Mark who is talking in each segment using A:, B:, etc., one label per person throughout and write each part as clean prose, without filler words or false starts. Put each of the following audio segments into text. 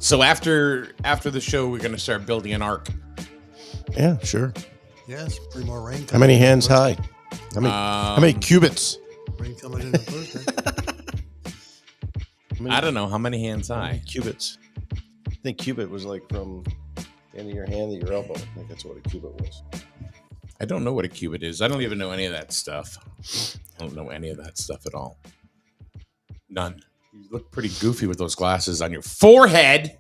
A: So after the show, we're going to start building an ark.
B: Yeah, sure.
C: Yes, pretty more rain.
B: How many hands high? How many cubits?
C: Rain coming in on Thursday.
A: I don't know how many hands
B: How many
A: high.
B: cubits? I think cubit was like from the end of your hand to your elbow. I think that's what a cubit was.
A: I don't know what a cubit is. I don't even know any of that stuff. I don't know any of that stuff at all. None. You look pretty goofy with those glasses on your forehead.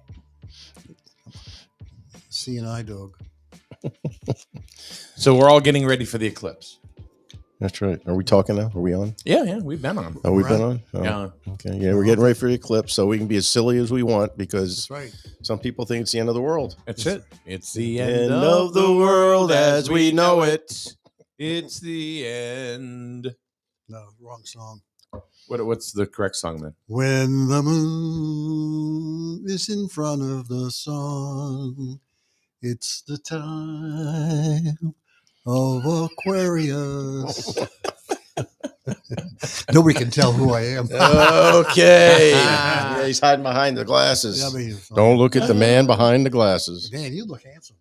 C: C&I dog.
A: So we're all getting ready for the eclipse.
B: That's right. Are we talking now? Are we on?
A: Yeah, we've been on.
B: Oh, we've
C: Right.
B: been on? Oh,
A: Yeah.
B: okay. Yeah, we're getting ready for the eclipse, so we can be as silly as we want because
C: That's right.
B: some people think it's the end of the world.
A: That's it. It's the
B: End
A: end
B: of the world as we know it.
A: It's the end.
C: No, wrong song.
A: What's the correct song then?
C: When the moon is in front of the sun, it's the time of Aquarius. Nobody can tell who I am.
B: Okay. Yeah, he's hiding behind the glasses.
C: Yeah, I mean,
B: Don't look at the man behind the glasses.
C: Dan, you look handsome.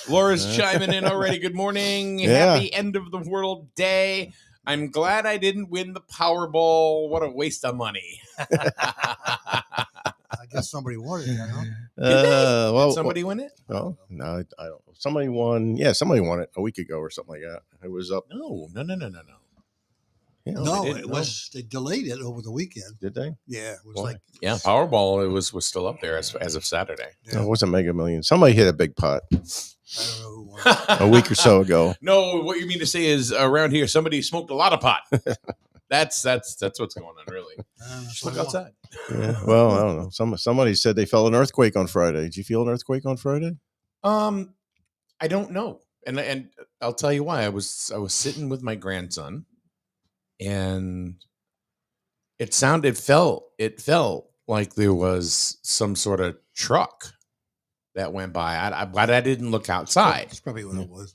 A: Laura's chiming in already. Good morning.
B: Yeah.
A: Happy end of the world day. I'm glad I didn't win the Powerball. What a waste of money.
C: I guess somebody wanted that, huh?
B: Well,
A: Did somebody win it?
B: well, no, I don't know. Somebody won. Yeah, somebody won it a week ago or something like that. It was up.
A: No.
B: Yeah.
C: No,
A: they didn't,
C: it was. They delayed it over the weekend.
B: Did they?
C: Yeah, it was
B: Why?
C: like
A: Yeah, Powerball was still up there as of Saturday.
C: yeah,
B: No, it wasn't Mega Millions. Somebody hit a big pot
C: I don't know who won.
B: a week or so ago.
A: No, what you mean to say is around here somebody smoked a lot of pot. That's what's going on, really. Just look outside.
B: Yeah. Well, I don't know. Somebody said they felt an earthquake on Friday. Did you feel an earthquake on Friday?
A: I don't know, and I'll tell you why. I was sitting with my grandson, and it felt like there was some sort of truck that went by. But I didn't look outside.
C: That's probably what it was.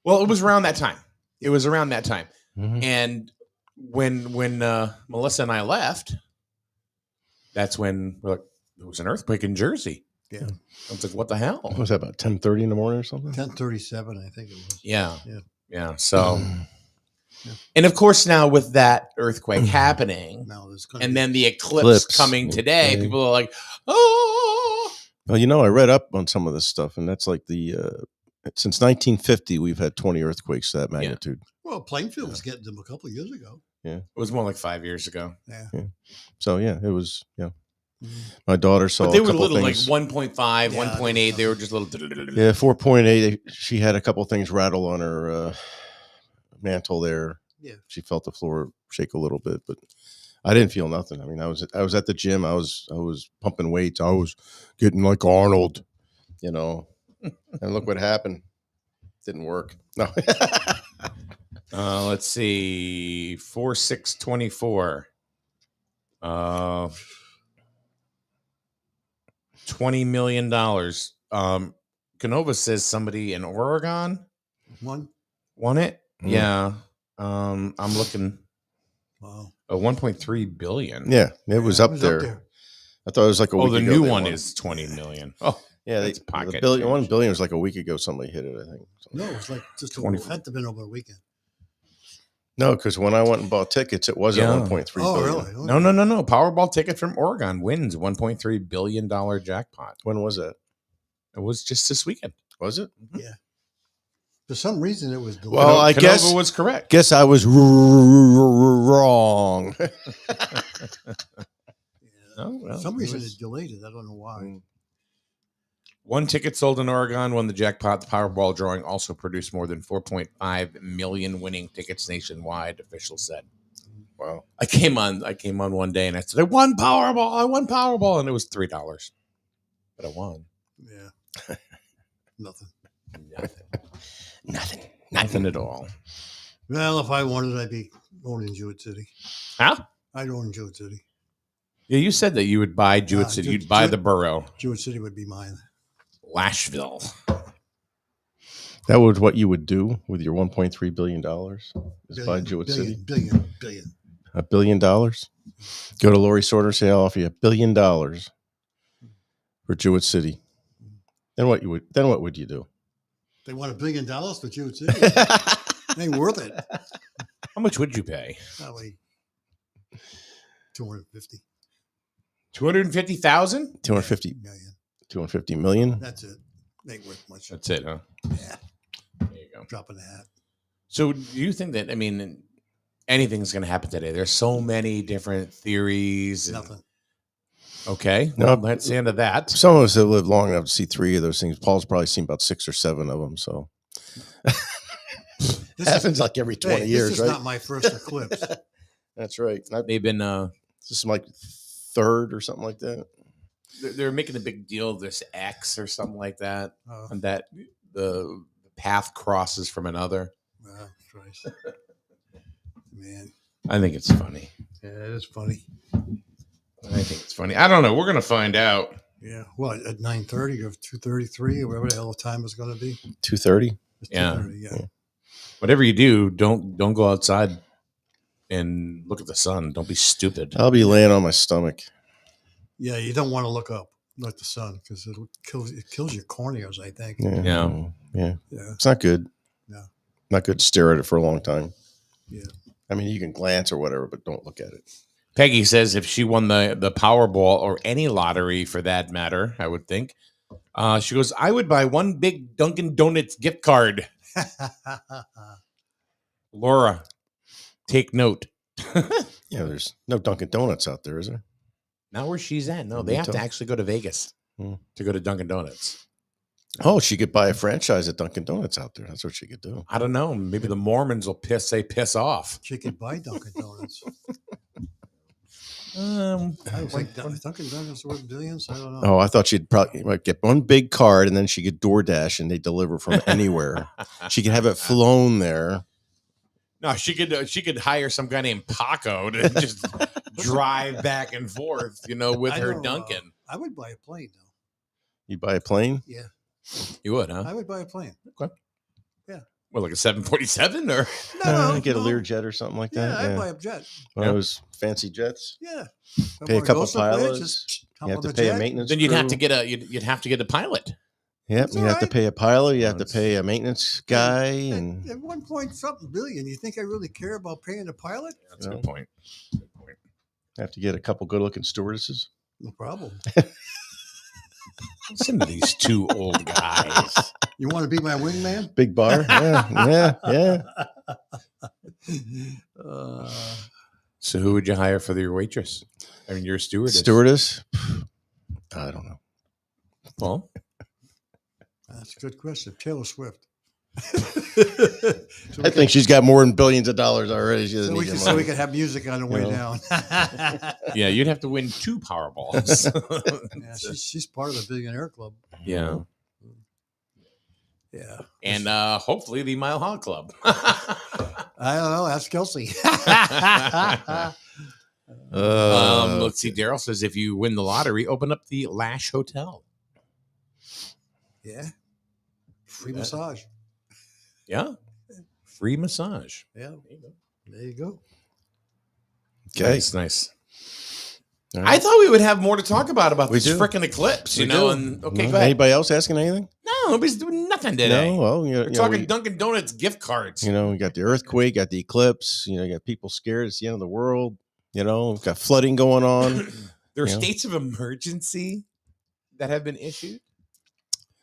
A: Well, it was around that time. It was around that time,
B: Mhm.
A: and when Melissa and I left, that's when we're like, there was an earthquake in Jersey.
C: Yeah.
A: I was like, what the hell?
B: What was that, about 10:30 in the morning or something?
C: 10:37, I think it was.
A: Yeah. So,
C: Yeah.
A: and of course, now with that earthquake happening,
C: Now there's gonna
A: and
C: be-
A: then the eclipse
B: Eclipse.
A: coming today,
B: Okay.
A: people are like, oh.
B: Well, I read up on some of this stuff, and that's like since 1950, we've had 20 earthquakes to that magnitude.
C: well, Plainfield was getting them a couple of years ago.
A: It was more like 5 years ago.
C: Yeah.
B: So yeah, it was. Yeah,
C: Mhm.
B: my daughter saw.
A: But they
B: a
A: were
B: couple
A: little,
B: things.
A: like 1.5,
C: Yeah,
A: 1.8. They were just little.
B: Yeah, 4.8. She had a couple things rattle on her mantle there.
C: Yeah.
B: She felt the floor shake a little bit, but I didn't feel nothing. I mean, I was at the gym. I was pumping weights. I was getting like Arnold, and look what happened. Didn't work. No.
A: Let's see. 4/6/24. $20 million. Canova says somebody in Oregon
C: One.
A: won it.
B: Mm.
A: Yeah. I'm looking.
C: Wow.
A: 1.3 billion.
B: Yeah, it was up there. I thought it was like a week
A: Oh, the
B: ago
A: new
B: they
A: one
B: won.
A: is 20 million. Oh,
B: Yeah,
A: that's
B: the
A: pocket
B: billion,
A: change.
B: 1 billion was like a week ago. Somebody hit it, I think.
C: No, it was like just
A: 20.
C: had to have been over the weekend.
B: No, because when I went and bought tickets, it wasn't
A: Yeah.
B: 1.3
C: Oh,
B: billion.
C: really?
A: No. Powerball ticket from Oregon wins $1.3 billion jackpot.
B: When was that?
A: It was just this weekend.
B: Was it?
C: For some reason, it was delayed.
B: Well, I
A: Canova
B: guess-
A: was correct.
B: Guess I was wrong.
C: Yeah.
A: Oh, well,
C: For some reason,
A: it was-
C: it delayed it. I don't know why.
A: One ticket sold in Oregon won the jackpot. The Powerball drawing also produced more than 4.5 million winning tickets nationwide, officials said.
B: Wow.
A: I came on one day and I said, I won Powerball, and it was $3. But I won.
C: Yeah. Nothing.
A: Nothing at all.
C: Well, if I wanted, I'd be owning Jewett City.
A: Huh?
C: I'd own Jewett City.
A: Yeah, you said that you would buy Jewett City. You'd buy the borough.
C: Jewett City would be mine.
A: Lashville.
B: That was what you would do with your $1.3 billion? Is buy
C: Billion,
B: Jewett City?
C: billion.
B: $1 billion? Go to Lori Sorter, say, I'll offer you $1 billion for Jewett City. Then what would you do?
C: They want $1 billion for Jewett City. It ain't worth it.
A: How much would you pay?
C: Probably 250
A: $250,000?
B: 250
C: million.
B: 250 million.
C: That's it. Ain't worth much.
A: That's it, huh?
C: Yeah,
A: There you go.
C: drop in the hat.
A: So, do you think that? I mean, anything's going to happen today? There's so many different theories. and-
C: Nothing.
A: Okay.
B: No.
A: Well, that's the end of that.
B: Some of us have lived long enough to see 3 of those things. Paul's probably seen about 6 or 7 of them. So
C: This
B: happens like every 20 years,
C: this is
B: right?
C: not my first eclipse.
B: That's right.
A: They've been.
B: This is like 3rd or something like that.
A: They're making a big deal of this X or something like that,
C: Oh,
A: and that the path crosses from another.
C: wow, Christ. Man,
A: I think it's funny.
C: yeah, it is funny.
A: I think it's funny. I don't know. We're gonna find out.
C: Yeah, what at 9:30 or 2:33 or whatever the hell the time is going to be.
B: 2:30.
C: It's
A: Yeah.
C: 2:30, yeah.
A: Whatever you do, don't go outside and look at the sun. Don't be stupid.
B: I'll be laying on my stomach.
C: Yeah, you don't want to look up like the sun because it kills your corneas. I think.
B: Yeah.
A: Yeah.
C: Yeah.
B: It's not good.
C: No.
B: Not good to stare at it for a long time.
C: Yeah.
B: I mean, you can glance or whatever, but don't look at it.
A: Peggy says if she won the Powerball or any lottery for that matter, I would think. She goes, I would buy one big Dunkin' Donuts gift card. Laura, take note.
B: Yeah, there's no Dunkin' Donuts out there, is there?
A: Not where she's at. No,
B: In
A: they have to
B: Utah?
A: actually go to Vegas
B: Hmm.
A: to go to Dunkin' Donuts.
B: Oh, she could buy a franchise at Dunkin' Donuts out there. That's what she could do.
A: I don't know. Maybe the Mormons will piss off.
C: She could buy Dunkin' Donuts.
A: Um,
C: I don't think Dunkin' Donuts worth billions. I don't know.
B: Oh, I thought she'd probably might get one big card and then she could DoorDash and they deliver from anywhere. She could have it flown there.
A: No, she could hire some guy named Paco to just drive back and forth, with
C: I
A: her
C: know,
A: Dunkin'.
C: I would buy a plane though.
B: You buy a plane?
C: Yeah,
A: You would, huh?
C: I would buy a plane.
A: Well, like a 747 or
B: Get a Learjet or something like
C: Yeah,
B: that.
C: I'd buy a jet.
B: One
A: Yeah.
B: of those fancy jets.
C: Yeah,
B: Pay a couple
C: pilots.
B: pilots. You have to pay a maintenance.
A: then you'd have to
B: crew.
A: get you'd have to get a pilot.
B: Yep,
C: That's
B: you
C: all
B: have to
C: right.
B: pay a pilot. You have to
A: That's-
B: pay a maintenance guy, and
C: At 1 point something billion, you think I really care about paying a pilot?
A: That's a
B: No.
A: good point. Good point.
B: have to get a couple good-looking stewardesses.
C: No problem.
A: Listen to these two old guys.
C: You want to be my wingman?
B: Big bar. Yeah.
C: Uh,
A: So who would you hire for your waitress? I mean, you're a stewardess.
B: Stewardess. I don't know.
A: Well,
C: that's a good question. Taylor Swift.
B: I think she's got more than billions of dollars already. She doesn't
C: so we,
B: need
C: can,
B: the
C: so we
B: money.
C: can have music on the way
B: You know.
C: down.
A: yeah, you'd have to win 2 Powerballs.
C: Yeah, she's part of the Billionaire Club.
A: yeah.
C: Yeah.
A: And hopefully the Mile High Club.
C: I don't know. That's Kelsey.
A: Let's see. Daryl says if you win the lottery, open up the Lash Hotel.
C: Yeah. Free
A: Yeah.
C: massage.
A: Yeah. Free massage.
C: Yeah. There you go.
B: Okay.
A: Nice.
B: All
A: I
B: right.
A: thought we would have more to talk about
B: We
A: this
B: do.
A: freaking eclipse,
B: We
A: you know?
B: do.
A: And okay,
B: No?
A: go ahead.
B: Anybody else asking anything?
A: No, nobody's doing nothing today.
B: No. Well,
A: We're talking Dunkin' Donuts gift cards.
B: we got the earthquake, got the eclipse. You got people scared it's the end of the world. We've got flooding going on.
A: There are
B: Yeah.
A: states of emergency that have been issued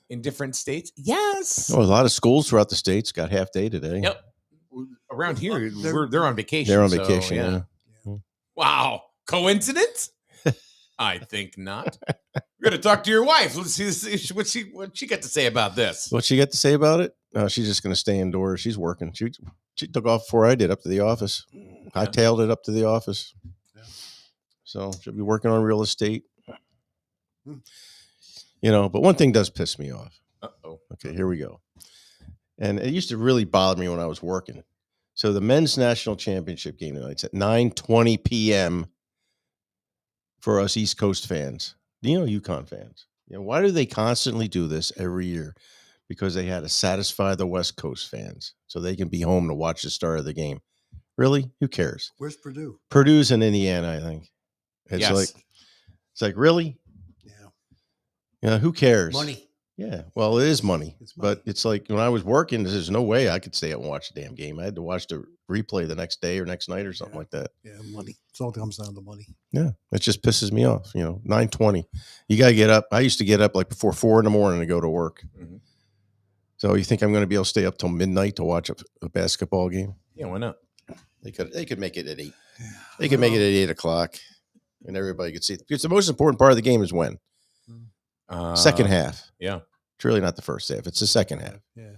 A: in different states. Yes.
B: Oh, a lot of schools throughout the states got half day today.
A: Yep. Around here,
C: They're-
A: they're on vacation.
B: They're on
A: so,
B: vacation.
A: yeah.
B: Yeah.
A: Wow. Coincidence? I think not. We're gonna talk to your wife. Let's see what she got to say about this.
B: What she got to say about it? She's just going to stay indoors. She's working. She took off before I did up to the office. I
A: Okay.
B: tailed it up to the office.
C: Yeah.
B: So she'll be working on real estate.
C: Hmm.
B: But one thing does piss me off.
A: Uh-oh.
B: Okay, here we go. And it used to really bother me when I was working. So the men's national championship game tonight, it's at 9:20 p.m. for us East Coast fans. UConn fans. Why do they constantly do this every year? Because they had to satisfy the West Coast fans so they can be home to watch the start of the game. Really? Who cares?
C: Where's Purdue?
B: Purdue's in Indiana, I think. It's
A: Yes.
B: like really?
C: Yeah.
B: Who cares?
C: Money.
B: Yeah, well, it is money,
C: It's money.
B: but it's like when I was working, there's no way I could stay up and watch the damn game. I had to watch the replay the next day or next night or something
C: Yeah.
B: like that.
C: Yeah, money. It's all comes down to money.
B: Yeah, it just pisses me off. 9:20. You got to get up. I used to get up like before 4 in the morning to go to work.
A: Mhm.
B: So you think I'm going to be able to stay up till midnight to watch a basketball game?
A: Yeah, why not?
B: They could make it at 8. They could make it at 8:00, and everybody could see it. Because the most important part of the game is when second half.
A: Yeah.
B: It's really not the first half. It's the second half.
C: Yeah.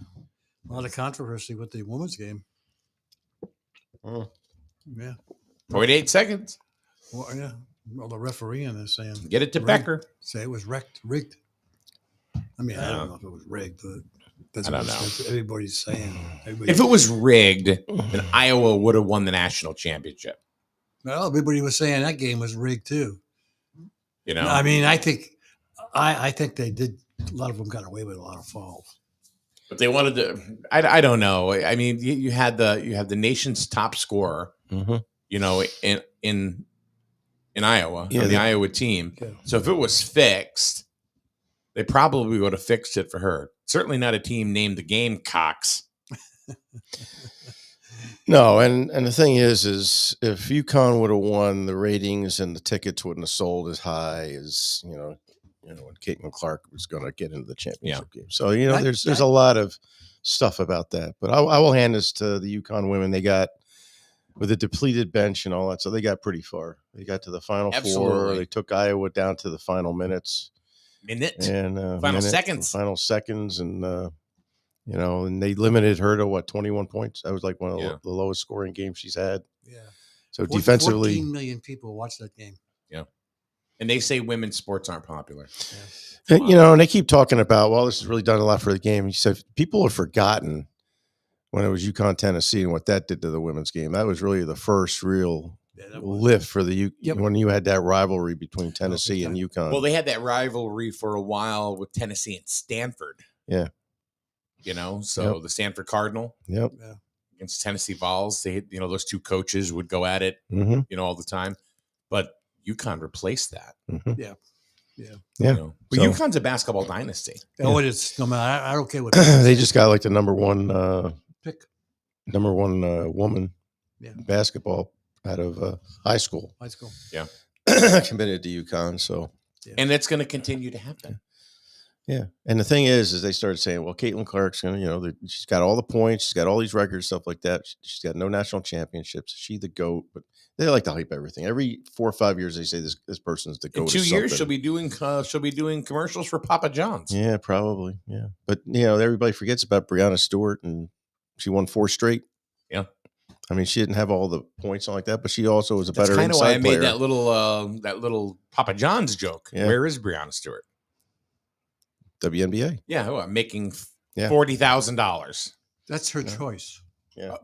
C: A lot of controversy with the women's game.
B: Mm.
C: Yeah.
A: 0.8 seconds.
C: Well, yeah. Well, the refereeing is saying
A: Get it to
C: Rigged.
A: Becker.
C: say it was rigged. I mean, I don't know if it was rigged, but that's
A: I don't
C: what everybody's saying.
A: If it was rigged, then Iowa would have won the national championship.
C: Well, everybody was saying that game was rigged too.
A: No,
C: I mean, I think they did. A lot of them got away with a lot of fouls.
A: but they wanted to. I don't know. I mean, you had the nation's top scorer.
B: Mm-hmm.
A: In Iowa,
B: Yeah,
A: on the Iowa team.
C: Yeah.
A: So if it was fixed, they probably would have fixed it for her. Certainly not a team named the Gamecocks.
B: No, and the thing is if UConn would have won, the ratings and the tickets wouldn't have sold as high as when Caitlin Clark was going to get into the championship game. So there's a lot of stuff about that. But I will hand this to the UConn women. They got with a depleted bench and all that, so they got pretty far. They got to the Final Four.
A: Absolutely.
B: They took Iowa down to the final minutes and
A: Final seconds.
B: final seconds, and and they limited her to 21 points. That was like one of the lowest scoring games she's had.
C: Yeah.
B: So defensively,
C: 14 million people watched that game.
A: And they say women's sports aren't popular.
C: Yeah.
B: and they keep talking about, well, this has really done a lot for the game. He said people have forgotten when it was UConn Tennessee and what that did to the women's game. That was really the first real lift for the when you had that rivalry between Tennessee and UConn.
A: Well, they had that rivalry for a while with Tennessee and Stanford.
B: Yeah.
A: The Stanford Cardinal
B: Yep.
A: against Tennessee Vols. They, those two coaches would go at it,
B: Mm-hmm.
A: all the time. But UConn replaced that.
B: Mm-hmm.
C: Yeah.
A: But
B: So-
A: UConn's a basketball dynasty.
C: Oh, it is. No matter. I don't care what
B: They just got like the number one
C: pick.
B: Woman
C: Yeah.
B: basketball out of high school
C: High school.
B: committed to UConn. So
A: And that's going to continue to happen.
B: yeah, and the thing is they started saying, well, Caitlin Clark's gonna, she's got all the points, she's got all these records, stuff like that. She's got no national championships. She the GOAT, but they like to hype everything. Every 4 or 5 years, they say this person's the GOAT.
A: In 2 years, she'll be doing commercials for Papa John's.
B: Yeah, probably. Yeah, but everybody forgets about Breanna Stewart, and she won 4 straight.
A: Yeah.
B: I mean, she didn't have all the points like that, but she also was a
A: That's
B: better
A: kind of why I
B: inside
A: made
B: player.
A: that little Papa John's joke.
B: Yeah.
A: Where is Breanna Stewart?
B: WNBA.
A: Yeah, I'm making
B: Yeah.
A: $40,000.
C: That's her choice.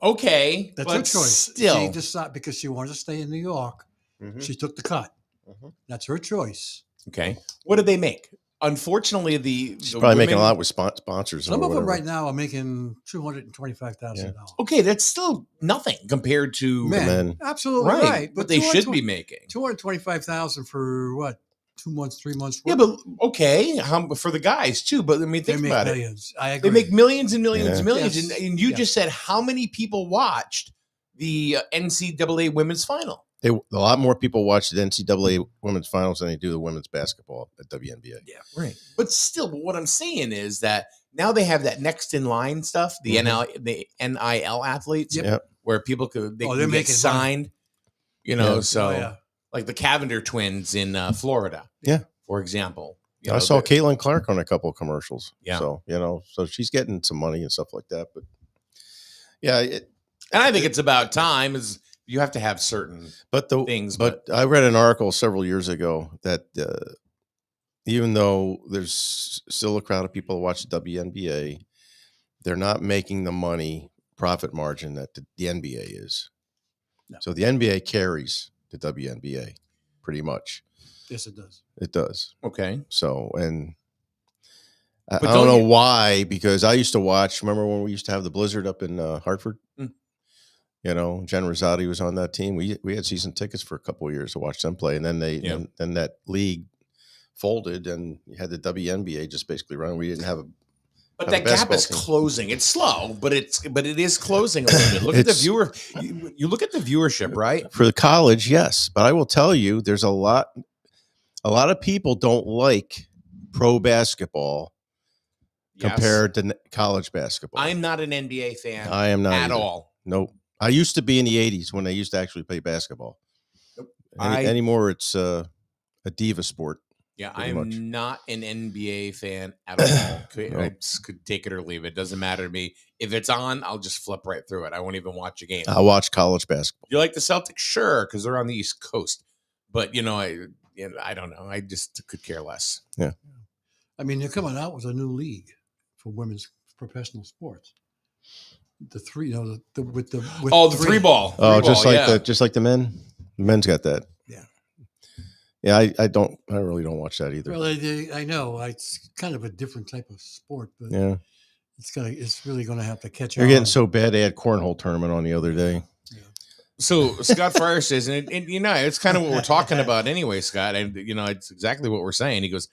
A: Okay,
C: That's
A: but
C: her choice.
A: Still,
C: She decided because she wanted to stay in New York.
B: Mhm.
C: She took the cut.
B: Mhm.
C: That's her choice.
A: okay. What did they make? Unfortunately,
B: She's
A: the
B: probably making a
A: women-
B: lot with sponsors.
C: Some
B: or
C: of them
B: whatever.
C: right now are making $225,000.
A: Okay, that's still nothing compared to
C: Men,
B: men.
C: absolutely
A: right,
C: right.
A: what they should be making.
C: $225,000 for what? 2 months, 3 months.
A: Yeah,
C: work?
A: but okay, for the guys too. But I mean,
C: they
A: think
C: make
A: about it.
C: millions. I agree.
A: They make millions and millions
B: Yeah.
A: and millions.
C: Yes.
A: And you
C: Yes.
A: just said how many people watched the NCAA women's final?
B: A lot more people watch the NCAA women's finals than they do the women's basketball at WNBA.
A: Yeah, right. But still, what I'm saying is that now they have that next in line stuff, the NIL athletes,
B: Yep.
A: where people could
C: they're
A: can get
C: making
A: signed.
B: Yeah.
A: So like the Cavender twins in Florida,
B: Yeah.
A: for example.
B: I saw Caitlin Clark on a couple of commercials.
A: Yeah.
B: So, so she's getting some money and stuff like that. But yeah,
A: and I think it's about time. Is you have to have certain
B: but the
A: things,
B: but I read an article several years ago that even though there's still a crowd of people who watch the WNBA, they're not making the money profit margin that the NBA is.
C: No.
B: So the NBA carries the WNBA pretty much.
C: Yes, it does.
B: It does.
A: okay.
B: So, and I
A: But
B: don't
A: don't
B: know
A: you-
B: why, because I used to watch, remember when we used to have the Blizzard up in Hartford?
A: Mm.
B: Jen Rosati was on that team. We had season tickets for a couple of years to watch them play. And then
A: Yeah.
B: then that league folded, and you had the WNBA just basically running. We didn't have a
A: But
B: have a
A: that gap
B: basketball
A: is
B: team.
A: closing. It's slow, but it is closing a little bit. Look at the
B: It's-
A: viewer. You look at the viewership, right?
B: for the college, yes, but I will tell you, there's a lot of people don't like pro basketball
A: Yes.
B: compared to college basketball.
A: I'm not an NBA fan
B: I am not
A: at
B: either.
A: all.
B: Nope. I used to be in the 80s when they used to actually play basketball.
A: Nope.
B: Anymore, it's a diva sport.
A: Yeah,
B: pretty
A: I'm
B: much.
A: not an NBA fan at all. I just could take it or leave it. Doesn't matter to me. If it's on, I'll just flip right through it. I won't even watch a game.
B: I watch college basketball.
A: You like the Celtics? Sure, because they're on the East Coast. But I don't know. I just could care less.
C: I mean, they're coming out with a new league for women's professional sports. The three, with the
A: Three ball.
B: Oh, just like
A: yeah.
B: just like the men. The men's got that.
C: Yeah.
B: Yeah, I really don't watch that either.
C: Well, I know it's kind of a different type of sport, but
B: Yeah.
C: it's really going to have to catch
B: They're
C: on.
B: getting so bad. They had cornhole tournament on the other day.
A: So Scott Fryer says, and it's kind of what we're talking about anyway, Scott. And it's exactly what we're saying. He goes,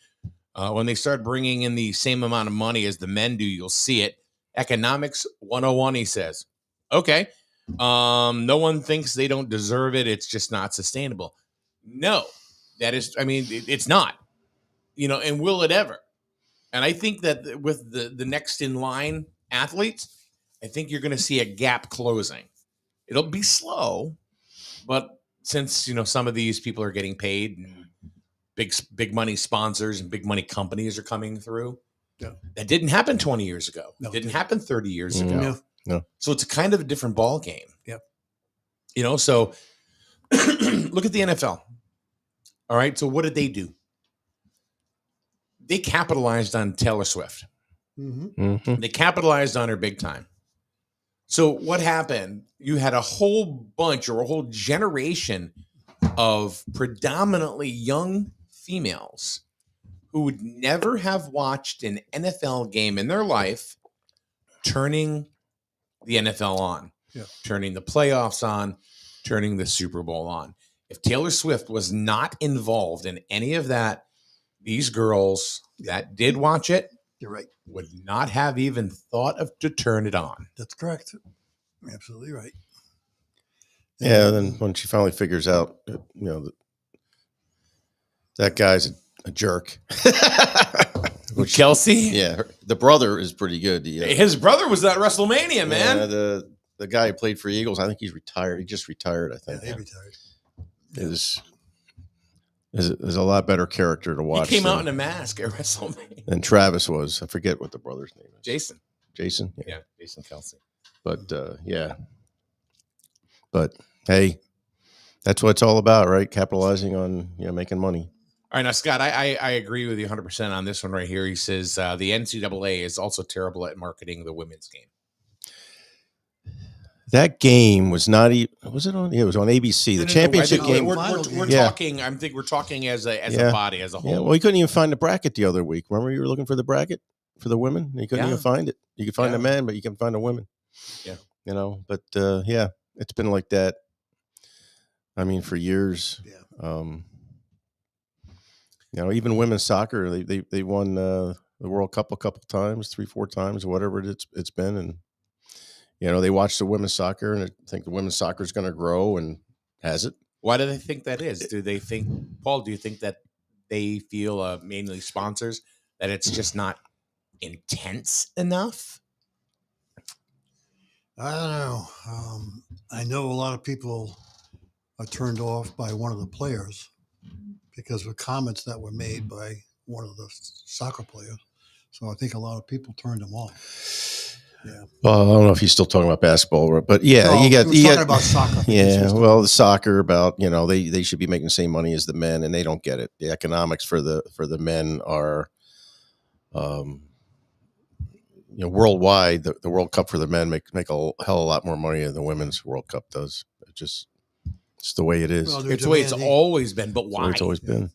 A: when they start bringing in the same amount of money as the men do, you'll see it. Economics 101, he says. Okay. No one thinks they don't deserve it. It's just not sustainable. No, that is, it's not, and will it ever? And I think that with the next in line athletes, I think you're going to see a gap closing. It'll be slow, but since, some of these people are getting paid and big money sponsors and big money companies are coming through,
C: Yeah.
A: that didn't happen 20 years ago.
C: No,
A: It didn't happen 30 years
B: Mm.
A: ago.
C: No.
A: So it's a kind of a different ball game.
C: Yep.
A: So look at the NFL. All right. So what did they do? They capitalized on Taylor Swift.
C: Mm-hmm.
B: hmm
A: They capitalized on her big time. So what happened? You had a whole bunch or a whole generation of predominantly young females who would never have watched an NFL game in their life turning the NFL on, turning the playoffs on, turning the Super Bowl on. If Taylor Swift was not involved in any of that, these girls that did watch it
C: You're right.
A: would not have even thought of to turn it on.
C: That's correct. Absolutely right.
B: Yeah. And then when she finally figures out, that guy's a jerk.
A: With Kelsey?
B: Yeah, the brother is pretty good.
A: His brother was at WrestleMania, man.
B: Yeah, the guy who played for Eagles, I think he's retired. He just retired, I think.
C: He retired.
B: Is a lot better character to watch.
A: He came out in a mask at WrestleMania.
B: than Travis was. I forget what the brother's name is.
A: Jason.
B: Jason?
A: Yeah, Jason Kelsey.
B: But yeah. But hey, that's what it's all about, right? Capitalizing on making money.
A: All right, now, Scott, I agree with you 100% on this one right here. He says the NCAA is also terrible at marketing the women's game.
B: That game was not even. Was it on? Yeah, it was on ABC. The championship
A: I think
B: game.
A: We're
B: Yeah.
A: talking. I think we're talking as a
B: Yeah.
A: body, as a whole.
B: Yeah, well, you couldn't even find the bracket the other week. Remember, you were looking for the bracket for the women. You couldn't
A: Yeah.
B: even find it. You could find
A: Yeah.
B: the men, but you can find the women.
A: Yeah.
B: But yeah, it's been like that. I mean, for years.
C: Yeah.
B: Even women's soccer, they won the World Cup a couple times, 3-4 times, whatever it's been, and they watch the women's soccer and think the women's soccer is going to grow, and has it?
A: Why do they think that is? Do they think, Paul, do you think that they feel, mainly sponsors, that it's just not intense enough?
C: I don't know. I know a lot of people are turned off by one of the players because of comments that were made by one of the soccer players. So I think a lot of people turned him off. Yeah.
B: Well, I don't know if he's still talking about basketball, but yeah,
C: No,
B: you got
C: he was talking about soccer.
B: Yeah, well, the soccer about they should be making the same money as the men, and they don't get it. The economics for the men are, worldwide. The World Cup for the men make a hell of a lot more money than the women's World Cup does. It's the way it is.
C: Well,
A: It's the way it's always been, but
B: It's the way
A: why?
B: it's always been.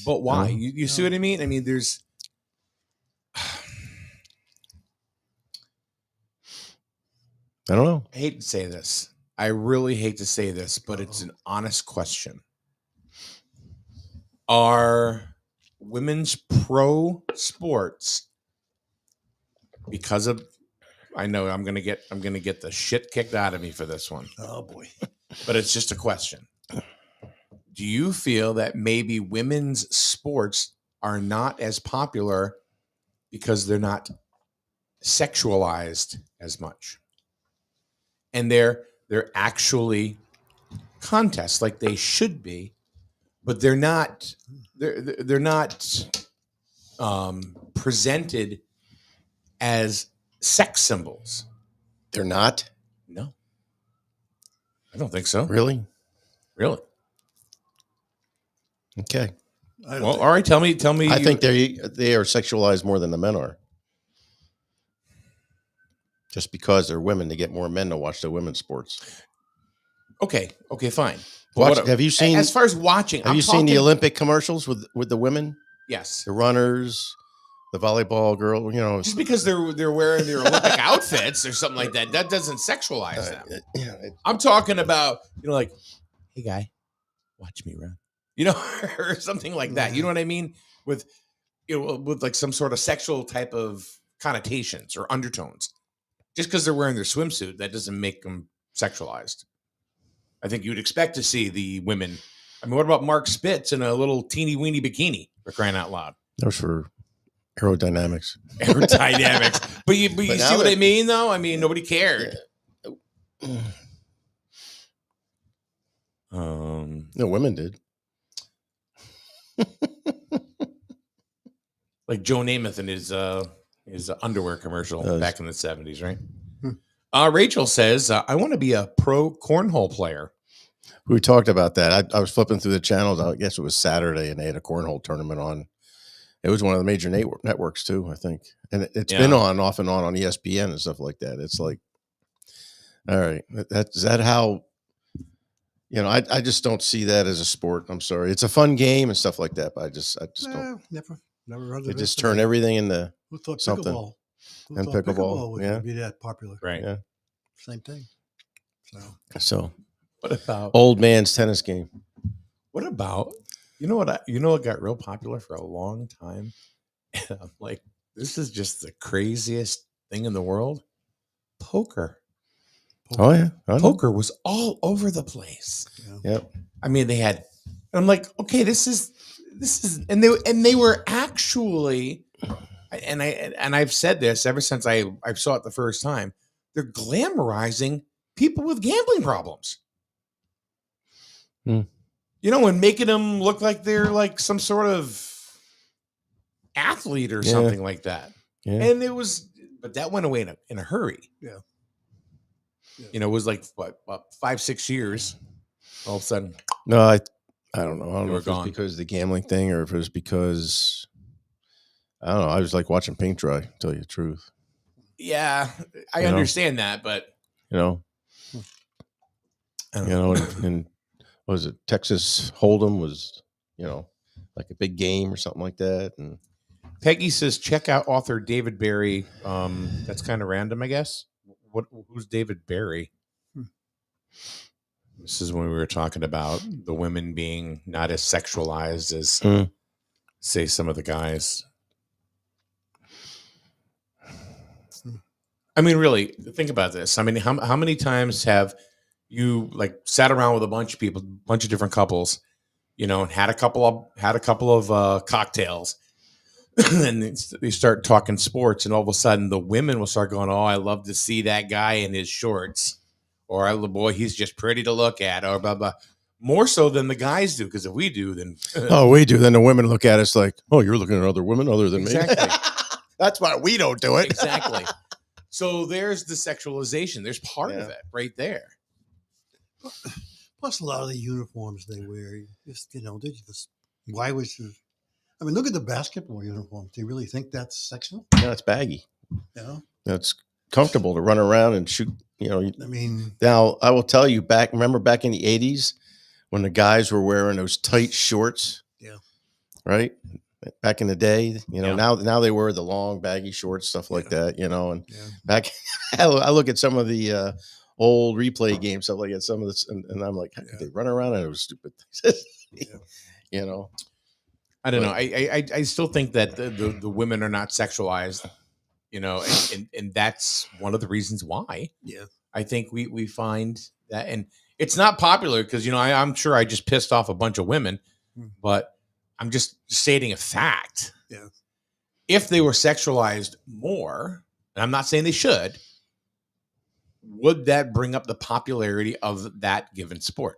A: But why?
B: Yeah.
A: You see what I mean? I mean, there's.
B: I don't know.
A: I hate to say this. I really hate to say this, but it's an honest question. Are women's pro sports because of I know I'm gonna get the shit kicked out of me for this one,
C: Oh boy.
A: but it's just a question. Do you feel that maybe women's sports are not as popular because they're not sexualized as much? And they're actually contests like they should be, but they're not presented as sex symbols.
B: They're not
A: No, I don't think so.
B: really.
A: Really?
B: Okay.
C: I don't
A: Well,
C: think-
A: all right. Tell me.
B: I think they are sexualized more than the men are. Just because they're women, they get more men to watch the women's sports.
A: Okay, fine. But
B: Watch, have you seen?
A: as far as watching?
B: Have you seen the Olympic commercials with the women,
A: Yes.
B: the runners, the volleyball girl? You know,
A: Just because they're wearing their Olympic outfits or something like that, that doesn't sexualize them. I'm talking about, like, hey guy, watch me run, or something like that. You know what I mean? With with like some sort of sexual type of connotations or undertones. Just because they're wearing their swimsuit, that doesn't make them sexualized. I think you'd expect to see the women. I mean, what about Mark Spitz in a little teeny weeny bikini, for crying out loud?
B: those for aerodynamics.
A: Aerodynamics. But you
B: But
A: see
B: now
A: what
B: that-
A: I mean, though? I mean, nobody cared.
B: No, women did.
A: Like Joe Namath in his underwear commercial back in the 70s, right? Rachel says, I want to be a pro cornhole player.
B: We talked about that. I was flipping through the channels. I guess it was Saturday, and they had a cornhole tournament on. It was one of the major networks too, I think, and it's been on off and on ESPN and stuff like that. It's like, all right, is that how? I just don't see that as a sport. I'm sorry, it's a fun game and stuff like that, but I just don't.
C: Never heard of
B: They
C: it.
B: just turn everything into
C: Who thought
B: something.
C: pickleball? Who
B: And
C: thought
B: pickleball,
C: was
B: yeah.
C: going to be that popular?
A: Right.
B: yeah.
C: Same thing.
B: So
A: What about
B: old man's tennis game.
A: what about what got real popular for a long time? And I'm like, this is just the craziest thing in the world. Poker.
B: Oh yeah, I know.
A: Poker was all over the place.
B: Yep.
A: I mean, they had, and I'm like, okay, this is, and they were actually, and I've said this ever since I saw it the first time. They're glamorizing people with gambling problems.
B: Hmm.
A: And making them look like they're like some sort of athlete or
B: Yeah.
A: something like that.
B: Yeah.
A: And but that went away in a hurry.
C: Yeah.
A: It was like what, 5-6 years. All of a sudden,
B: No, I don't know. I don't
A: They
B: know
A: were
B: if it was
A: gone.
B: because of the gambling thing or if it was because I don't know. I was like watching paint dry, to tell you the truth.
A: yeah, I
B: You know?
A: understand that, but
B: You know,
A: I don't know.
B: and what was it? Texas Hold'em was, like a big game or something like that. And
A: Peggy says, check out author David Barry. That's kind of random, I guess. Who's David Barry? This is when we were talking about the women being not as sexualized as,
B: Hmm.
A: say, some of the guys. I mean, really, think about this. I mean, how many times have you like sat around with a bunch of people, a bunch of different couples, and had a couple of cocktails, and they start talking sports, and all of a sudden the women will start going, "Oh, I love to see that guy in his shorts," or "Boy, he's just pretty to look at," or blah blah. More so than the guys do, because if we do, then
B: oh, we do. Then the women look at us like, oh, you're looking at other women other than
A: Exactly.
B: me. That's why we don't do it.
A: Exactly. So there's the sexualization. There's part of
B: Yeah.
A: it right there.
C: Plus, a lot of the uniforms they wear, they just, why was you? I mean, look at the basketball uniforms. Do you really think that's sexual?
B: No, it's baggy.
C: You know,
B: It's comfortable to run around and shoot.
C: I mean,
B: Now, I will tell you remember back in the 80s when the guys were wearing those tight shorts?
C: Yeah.
B: Right? Back in the day,
A: Yeah.
B: now they wear the long baggy shorts, stuff like that, and
C: yeah.
B: back, I look at some of the old replay games, stuff like that, some of this, and I'm like, how could they run around in those stupid things?
C: Yeah.
B: You know?
A: I don't know.
B: But-
A: I still think that the women are not sexualized, and that's one of the reasons why.
C: Yeah.
A: I think we find that, and it's not popular because I'm sure I just pissed off a bunch of women, but I'm just stating a fact.
C: Yeah.
A: If they were sexualized more, and I'm not saying they should, would that bring up the popularity of that given sport?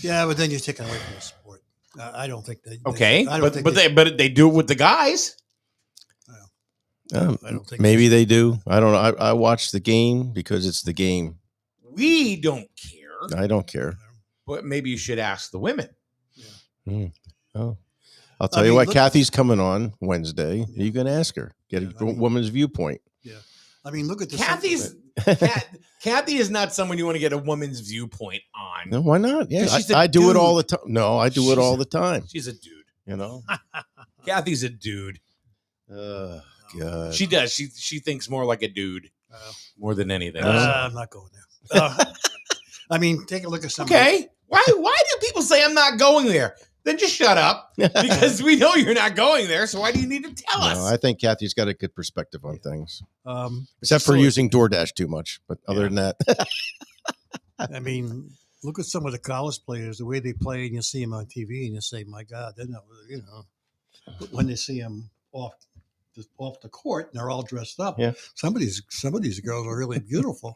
C: Yeah, but then you're taking away from the sport. I don't think they.
A: Okay,
C: I don't think
A: but they do it with the guys.
C: I don't think
B: maybe they do. I don't know. I watch the game because it's the game.
A: We don't care,
B: I don't care.
A: but maybe you should ask the women.
B: Oh, I'll tell you
C: mean,
B: what.
C: look-
B: Kathy's coming on Wednesday. You can ask her. Get
C: Yeah,
B: a
C: I mean-
B: woman's viewpoint.
C: I mean, look at the
A: Kathy is not someone you want to get a woman's viewpoint on.
B: No, why not? Yeah,
A: 'Cause she's a
B: I do it all the
A: dude.
B: time. No, I do it all the time.
A: She's a dude.
B: You know.
A: Kathy's a dude.
B: Oh, God.
A: She does. She thinks more like a dude more than anything.
C: I'm not going there. I mean, take a look at some.
A: Okay. Why do people say I'm not going there? Then just shut up because we know you're not going there. So why do you need to tell us?
B: No, I think Kathy's got a good perspective on things, except for
C: so-
B: using DoorDash too much. But other than that,
C: I mean, look at some of the college players, the way they play, and you see them on TV, and you say, "My God, they're not." But when they see them off the court, and they're all dressed up.
B: Yeah.
C: Some of these girls are really beautiful.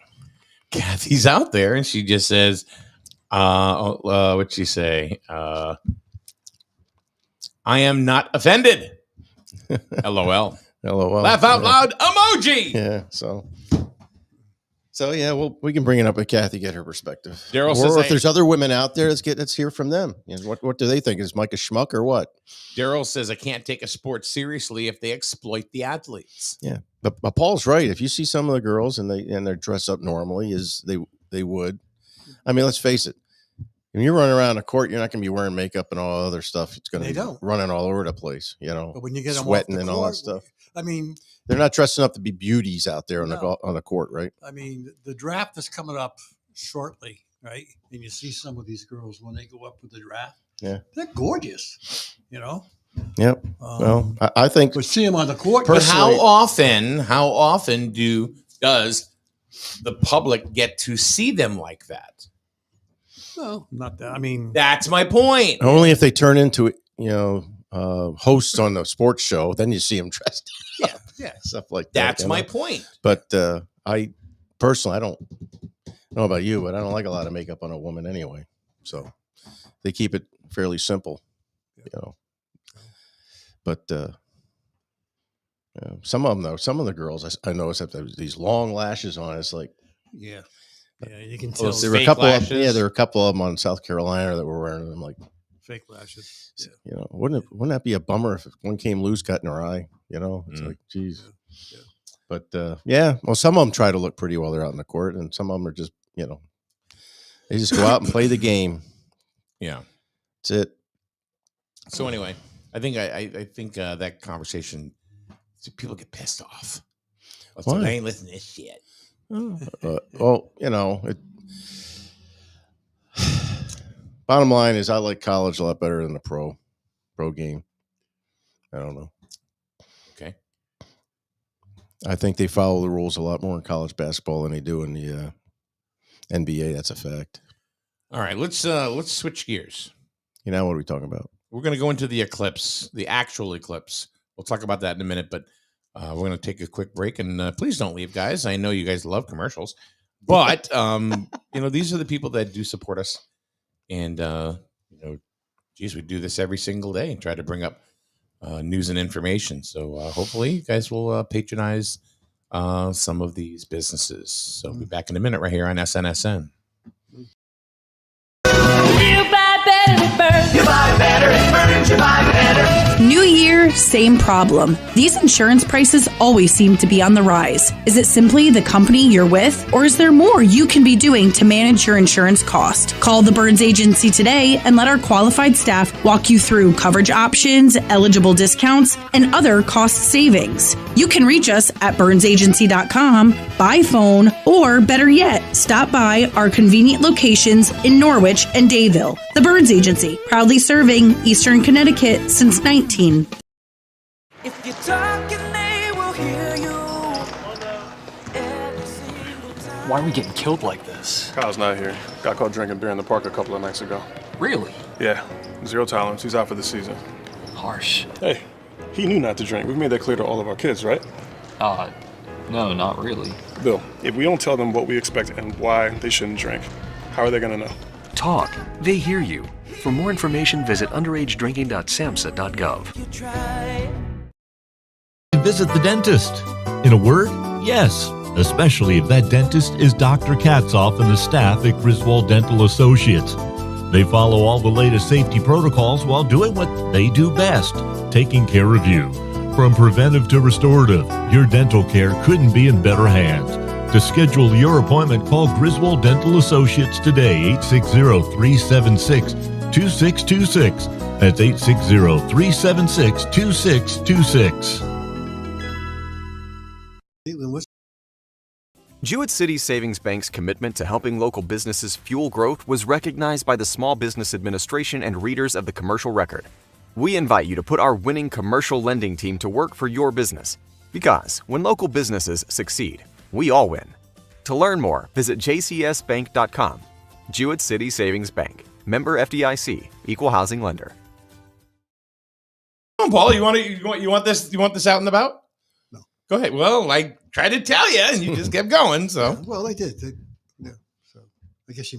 A: Kathy's out there and she just says, what'd she say? I am not offended. LOL.
B: LOL.
A: Laugh out
B: Yeah.
A: loud emoji.
B: Yeah. So yeah, well, we can bring it up with Kathy, get her perspective.
A: Daryl
B: Or
A: says,
B: if there's other women out there, let's hear from them. What do they think? Is Mike a schmuck or what?
A: Daryl says I can't take a sport seriously if they exploit the athletes.
B: Yeah, but Paul's right. If you see some of the girls and they're dressed up normally, as they would. I mean, let's face it. When you're running around the court, you're not going to be wearing makeup and all other stuff. It's going to
C: They
B: be
C: don't.
B: running all over the place.
C: But when you get them
B: sweating
C: off the
B: and
C: court,
B: all that stuff.
C: I mean,
B: They're not dressing up to be beauties out there on
C: No.
B: the court, right?
C: the draft is coming up shortly, right? And you see some of these girls when they go up with the draft.
B: Yeah.
C: They're gorgeous.
B: Yep. Well, I think
C: but see them on the court.
A: But
B: Personally-
A: how often does the public get to see them like that?
C: No, not that. I mean,
A: That's my point.
B: only if they turn into hosts on the sports show, then you see them dressed
C: yeah.
B: stuff like that.
A: That's
B: you
A: my
B: know?
A: point.
B: But I personally, I don't know about you, but I don't like a lot of makeup on a woman anyway. So they keep it fairly simple, But some of them, though, some of the girls I noticed have these long lashes on. It's like
C: Yeah. Yeah, you can
A: Oh,
C: tell
A: so
B: there were a
A: fake
B: couple.
A: lashes?
B: There were a couple of them on South Carolina that were wearing them. Like,
C: fake lashes. Yeah.
B: wouldn't that be a bummer if one came loose, got in her eye? It's like, geez.
C: Yeah.
B: But well, some of them try to look pretty while they're out in the court, and some of them are just, they just go out and play the game.
A: Yeah.
B: That's it.
A: So anyway, I think that conversation, people get pissed off. So
B: Why?
A: I ain't listening to this shit.
B: Well, bottom line is I like college a lot better than the pro game. I don't know.
A: Okay.
B: I think they follow the rules a lot more in college basketball than they do in the NBA. That's a fact.
A: All right, let's switch gears.
B: What are we talking about?
A: We're going to go into the eclipse, the actual eclipse. We'll talk about that in a minute, but we're going to take a quick break. And please don't leave, guys. I know you guys love commercials, but these are the people that do support us. And geez, we do this every single day and try to bring up news and information. So hopefully you guys will patronize some of these businesses. So we'll be back in a minute right here on SNSN.
D: You buy better at Burns. You buy better at Burns. You buy better.
E: New year,
D: year, same problem. These insurance prices always seem to be on the rise. Is it simply the company you're with, or is there more you can be doing to manage your insurance cost? Call the Burns Agency today and let our qualified staff walk you through coverage options, eligible discounts, and other cost savings. You can reach us at burnsagency.com, by phone, or better yet, stop by our convenient locations in Norwich and Dayville. The Burns Agency, proudly serving Eastern Connecticut since 19.
E: If you're talking, they will hear you.
F: Why are we getting killed like this?
G: Kyle's not here. Got caught drinking beer in the park a couple of nights ago.
F: Really?
G: Yeah, 0 tolerance. He's out for the season.
F: Harsh.
G: Hey, he knew not to drink. We've made that clear to all of our kids, right?
F: No, not really.
G: Bill, if we don't tell them what we expect and why they shouldn't drink, how are they gonna know?
H: Talk. They hear you. For more information, visit underagedrinking.samhsa.gov.
E: You try.
I: Visit the dentist. In a word, yes, especially if that dentist is Dr. Katzoff and the staff at Griswold Dental Associates. They follow all the latest safety protocols while doing what they do best, taking care of you. From preventive to restorative, your dental care couldn't be in better hands. To schedule your appointment, call Griswold Dental Associates today, 860-376-2626. That's 860-376-2626.
J: Jewett City Savings Bank's commitment to helping local businesses fuel growth was recognized by the Small Business Administration and readers of the Commercial Record. We invite you to put our winning commercial lending team to work for your business. Because when local businesses succeed, we all win. To learn more, visit jcsbank.com. Jewett City Savings Bank. Member FDIC. Equal housing lender.
A: Come on, Paul. You want this? You want this out and about?
C: No.
A: Go ahead. Well, I tried to tell you, and you just kept going. So
C: Well, they did. Yeah. So I guess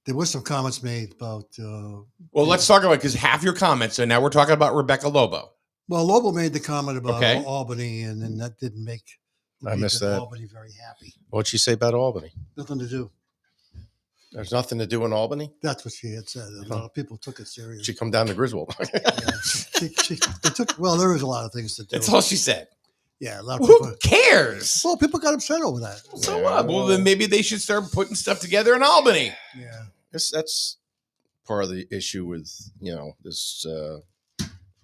C: there was some comments made about.
A: well, let's talk about it, because half your comments, and now we're talking about Rebecca Lobo.
C: Well, Lobo made the comment about
A: Okay.
C: Albany, and then that didn't make.
B: I missed that.
C: Albany very happy.
B: What'd she say about Albany?
C: Nothing to do.
B: There's nothing to do in Albany?
C: That's what she had said. A lot of people took it serious.
B: She come down to Griswold.
C: They took. Well, there was a lot of things to do.
A: That's all she said.
C: Yeah, a lot of
A: Who
C: people.
A: cares?
C: Well, people got upset over that.
A: So what? Well, then maybe they should start putting stuff together in Albany.
C: Yeah.
B: That's part of the issue with, this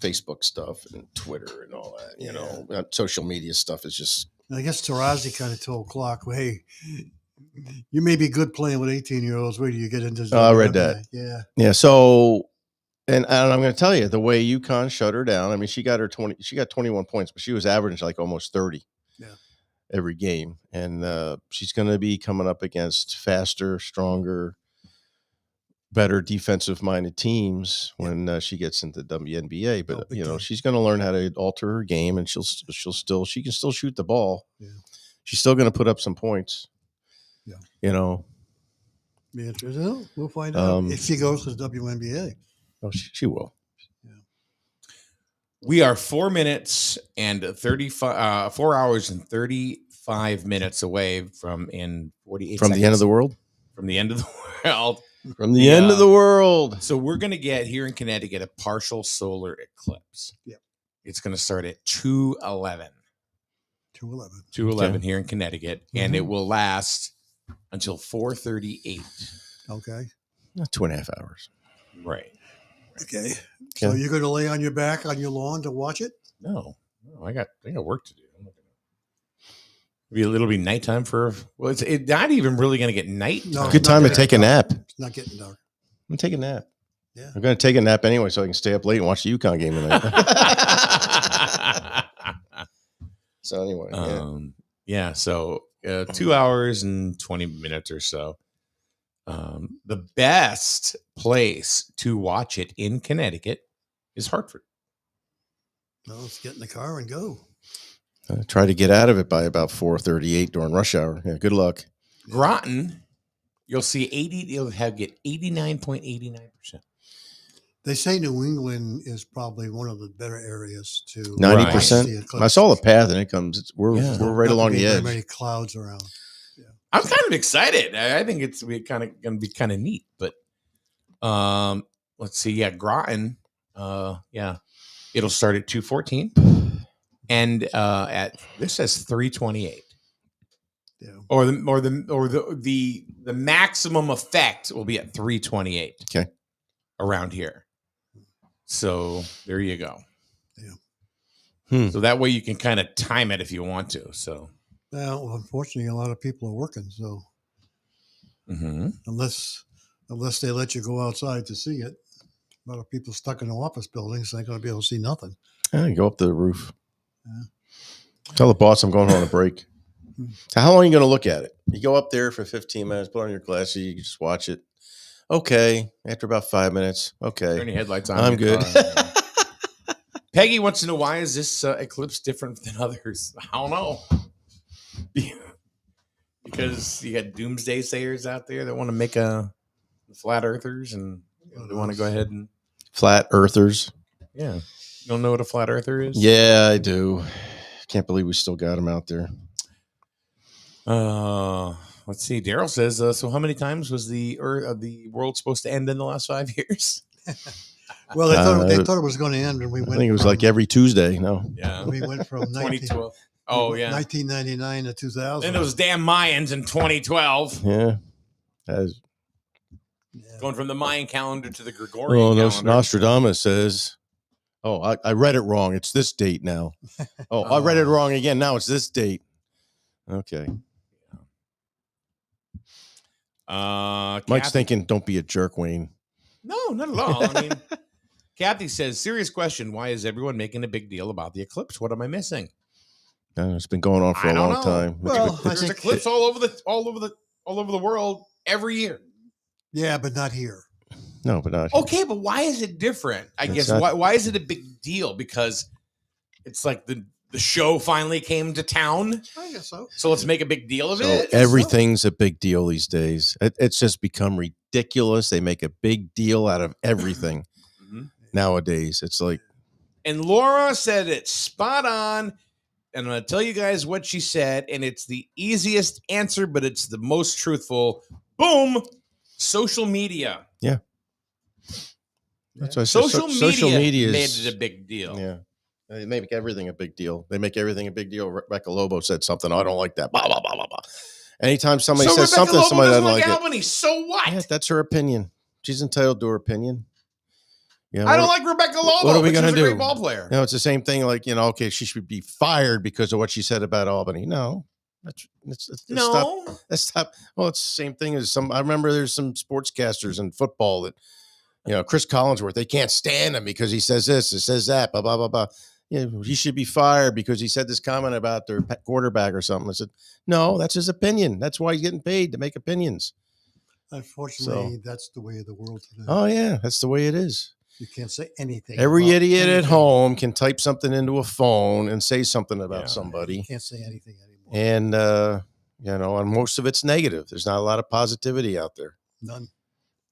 B: Facebook stuff and Twitter and all that, social media stuff is just.
C: And I guess Tarazi kind of told Clark, well, hey, you may be good playing with 18-year-olds. Wait till you get into.
B: Oh, I read that.
C: Yeah.
B: Yeah. So, and I'm going to tell you, the way UConn shut her down, I mean, she got 21 points, but she was averaging like almost 30 every game. And she's going to be coming up against faster, stronger, better defensive-minded teams when she gets into WNBA. But she's going to learn how to alter her game, and she can still shoot the ball.
C: Yeah.
B: She's still going to put up some points.
C: Yeah. Be interesting. We'll find out if she goes to the WNBA.
B: Oh, she will.
A: We are 4 minutes and 35, 4 hours and 35 minutes away from in 48
B: from
A: seconds.
B: the end of the world.
A: From the end of the world.
B: From the end of the world.
A: So we're going to get here in Connecticut a partial solar eclipse.
C: Yeah.
A: It's going to start at 2:11.
C: 2:11.
A: 2:11 here in Connecticut, and it will last until 4:38.
C: Okay.
B: 2.5 hours.
A: Right.
C: Okay. So you're going to lay on your back on your lawn to watch it?
A: No, I got work to do. It'll be nighttime for. Well, it's not even really going to get night.
C: No,
B: Good time to take a nap.
C: It's not getting dark.
B: I'm gonna take a nap.
C: Yeah.
B: I'm going to take a nap anyway, so I can stay up late and watch the UConn game tonight. So anyway,
A: So 2 hours and 20 minutes or so. The best place to watch it in Connecticut is Hartford.
C: No, let's get in the car and go.
B: Try to get out of it by about 4:38 during rush hour. Yeah, good luck.
A: Groton, you'll see 80. You'll get 89.89%.
C: They say New England is probably one of the better areas to
B: 90%. I saw the path, and it comes. We're right along the edge.
C: Many clouds around. Yeah.
A: I'm kind of excited. I think it's kind of going to be kind of neat. But let's see. Yeah, Groton. It'll start at 2:14, and at this says 3:28.
C: Yeah.
A: Or the maximum effect will be at 3:28.
B: Okay.
A: Around here. So there you go.
C: Yeah.
A: So that way you can kind of time it if you want to. So
C: Well, unfortunately, a lot of people are working, so unless they let you go outside to see it, a lot of people stuck in the office buildings ain't going to be able to see nothing.
B: You go up to the roof.
C: Yeah.
B: Tell the boss I'm going on a break. So how long are you going to look at it? You go up there for 15 minutes, put on your glasses, you just watch it. Okay. After about 5 minutes, okay.
A: turn your headlights on.
B: I'm
A: your
B: good.
A: car. Peggy wants to know, why is this eclipse different than others? I don't know. Because you got doomsday sayers out there that want to make flat earthers, and they want to go ahead and
B: Flat earthers.
A: yeah. You don't know what a flat earther is?
B: Yeah, I do. Can't believe we still got them out there.
A: Let's see. Daryl says, so how many times was the world supposed to end in the last 5 years?
C: Well, they thought it was going to end, and we went.
B: I think it was like every Tuesday. No.
A: Yeah.
C: We went from
A: 2012. Oh, yeah.
C: 1999 to 2000.
A: And those damn Mayans in 2012.
B: Yeah. That is,
A: Going from the Mayan calendar to the Gregorian
B: well,
A: calendar.
B: Nostradamus says, oh, I read it wrong. It's this date now. Oh, I read it wrong again. Now it's this date. Okay. Mike's
A: Kathy-
B: thinking, don't be a jerk, Wayne.
A: No, not at all. I mean, Kathy says, serious question. Why is everyone making a big deal about the eclipse? What am I missing?
B: It's been going on for
A: I
B: a
A: don't
B: long
A: know.
B: time.
C: Well, I
A: There's
C: think,
A: eclipse all over the world every year.
C: yeah, but not here.
B: No, but not.
A: Okay, but why is it different? I
B: It's
A: guess
B: not-
A: why is it a big deal? Because it's like the show finally came to town,
C: I guess so.
A: so let's make a big deal of
B: So
A: it.
B: everything's a big deal these days. It's just become ridiculous. They make a big deal out of everything nowadays. It's like,
A: And Laura said it's spot on. And I'm going to tell you guys what she said. And it's the easiest answer, but it's the most truthful. Boom. Social media.
B: yeah. That's why I said
A: Social media made
B: is,
A: it a big deal.
B: yeah. They make everything a big deal. They make everything a big deal. Rebecca Lobo said something. I don't like that. Blah, blah, blah, blah, blah. Anytime somebody
A: So
B: says
A: Rebecca
B: something,
A: Lobo
B: somebody
A: doesn't
B: doesn't like it.
A: Albany. So what?
B: Yeah, that's her opinion. She's entitled to her opinion. Yeah,
A: I don't like Rebecca Lobo.
B: what are we
A: but she's
B: gonna
A: a great
B: do?
A: ball player.
B: No, it's the same thing. Like, okay, she should be fired because of what she said about Albany. No, let's
A: No.
B: stop. Well, it's the same thing as I remember there's some sportscasters in football that, Chris Collinsworth, they can't stand him because he says this, it says that, blah, blah, blah, blah. Yeah, he should be fired because he said this comment about their quarterback or something. I said, no, that's his opinion. That's why he's getting paid, to make opinions.
C: Unfortunately, that's the way of the world today.
B: Oh, yeah, that's the way it is.
C: You can't say anything.
B: Every
C: about
B: idiot at
C: anything.
B: home can type something into a phone and say something about
A: Yeah.
B: somebody.
C: You can't say anything anymore.
B: And, and most of it's negative. There's not a lot of positivity out there.
C: None.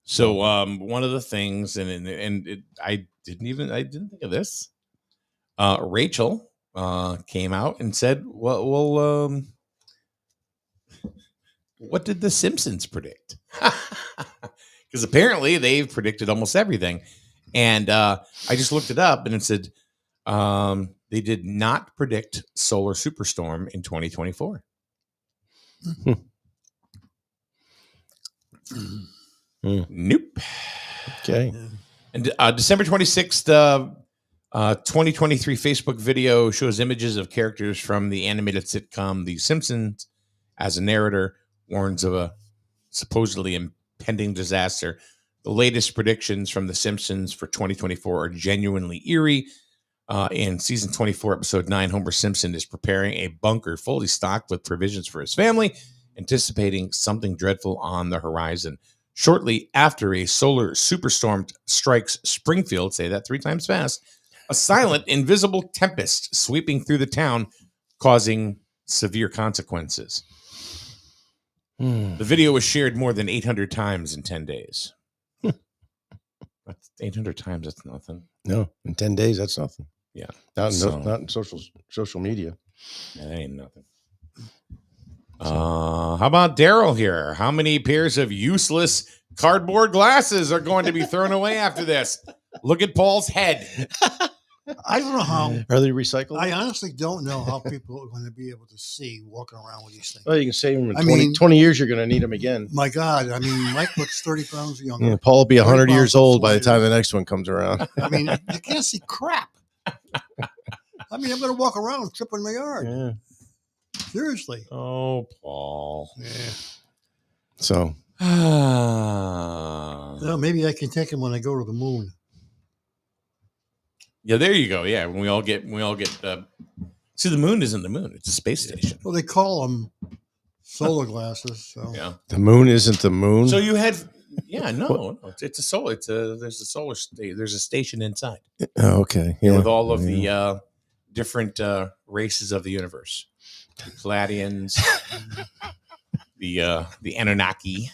A: So one of the things, I didn't think of this. Rachel came out and said, well, what did the Simpsons predict? Because apparently they've predicted almost everything. And I just looked it up and it said they did not predict solar superstorm in 2024. Nope.
B: Okay.
A: And December 26th, 2023 Facebook video shows images of characters from the animated sitcom The Simpsons as a narrator warns of a supposedly impending disaster. The latest predictions from The Simpsons for 2024 are genuinely eerie. In season 24, episode 9, Homer Simpson is preparing a bunker fully stocked with provisions for his family, anticipating something dreadful on the horizon. Shortly after a solar superstorm strikes Springfield, say that 3 times fast, a silent, invisible tempest sweeping through the town, causing severe consequences. The video was shared more than 800 times in 10 days. That's 800 times, that's nothing.
B: No, in 10 days, that's nothing.
A: Yeah.
B: Not
A: So-
B: in social media.
A: That ain't nothing. How about Daryl here? How many pairs of useless cardboard glasses are going to be thrown away after this? Look at Paul's head.
C: I don't know how.
B: Are they recyclable?
C: I honestly don't know how people are going to be able to see walking around with these things.
B: Well, you can save them in
C: I
B: 20,
C: mean-
B: 20 years. You're going to need them again.
C: My God, I mean, Mike looks 30 pounds younger.
B: Yeah, Paul will be 100
C: 30
B: years
C: pounds
B: old by the
C: before
B: time the next one comes around.
C: I mean, you can't see crap. I mean, I'm going to walk around and trip in my yard.
B: Yeah.
C: Seriously.
A: Oh, Paul.
C: Yeah.
B: So
C: Well, maybe I can take him when I go to the moon.
A: Yeah, there you go. Yeah, when we all get see, the moon isn't the moon; it's a space station.
C: Well, they call them solar glasses. So.
A: Yeah.
B: the moon isn't the moon.
A: So you had, no, it's a solar. There's a solar station. There's a station inside
B: Oh, okay. Yeah.
A: with all of the different races of the universe, the Palladians, the Anunnaki.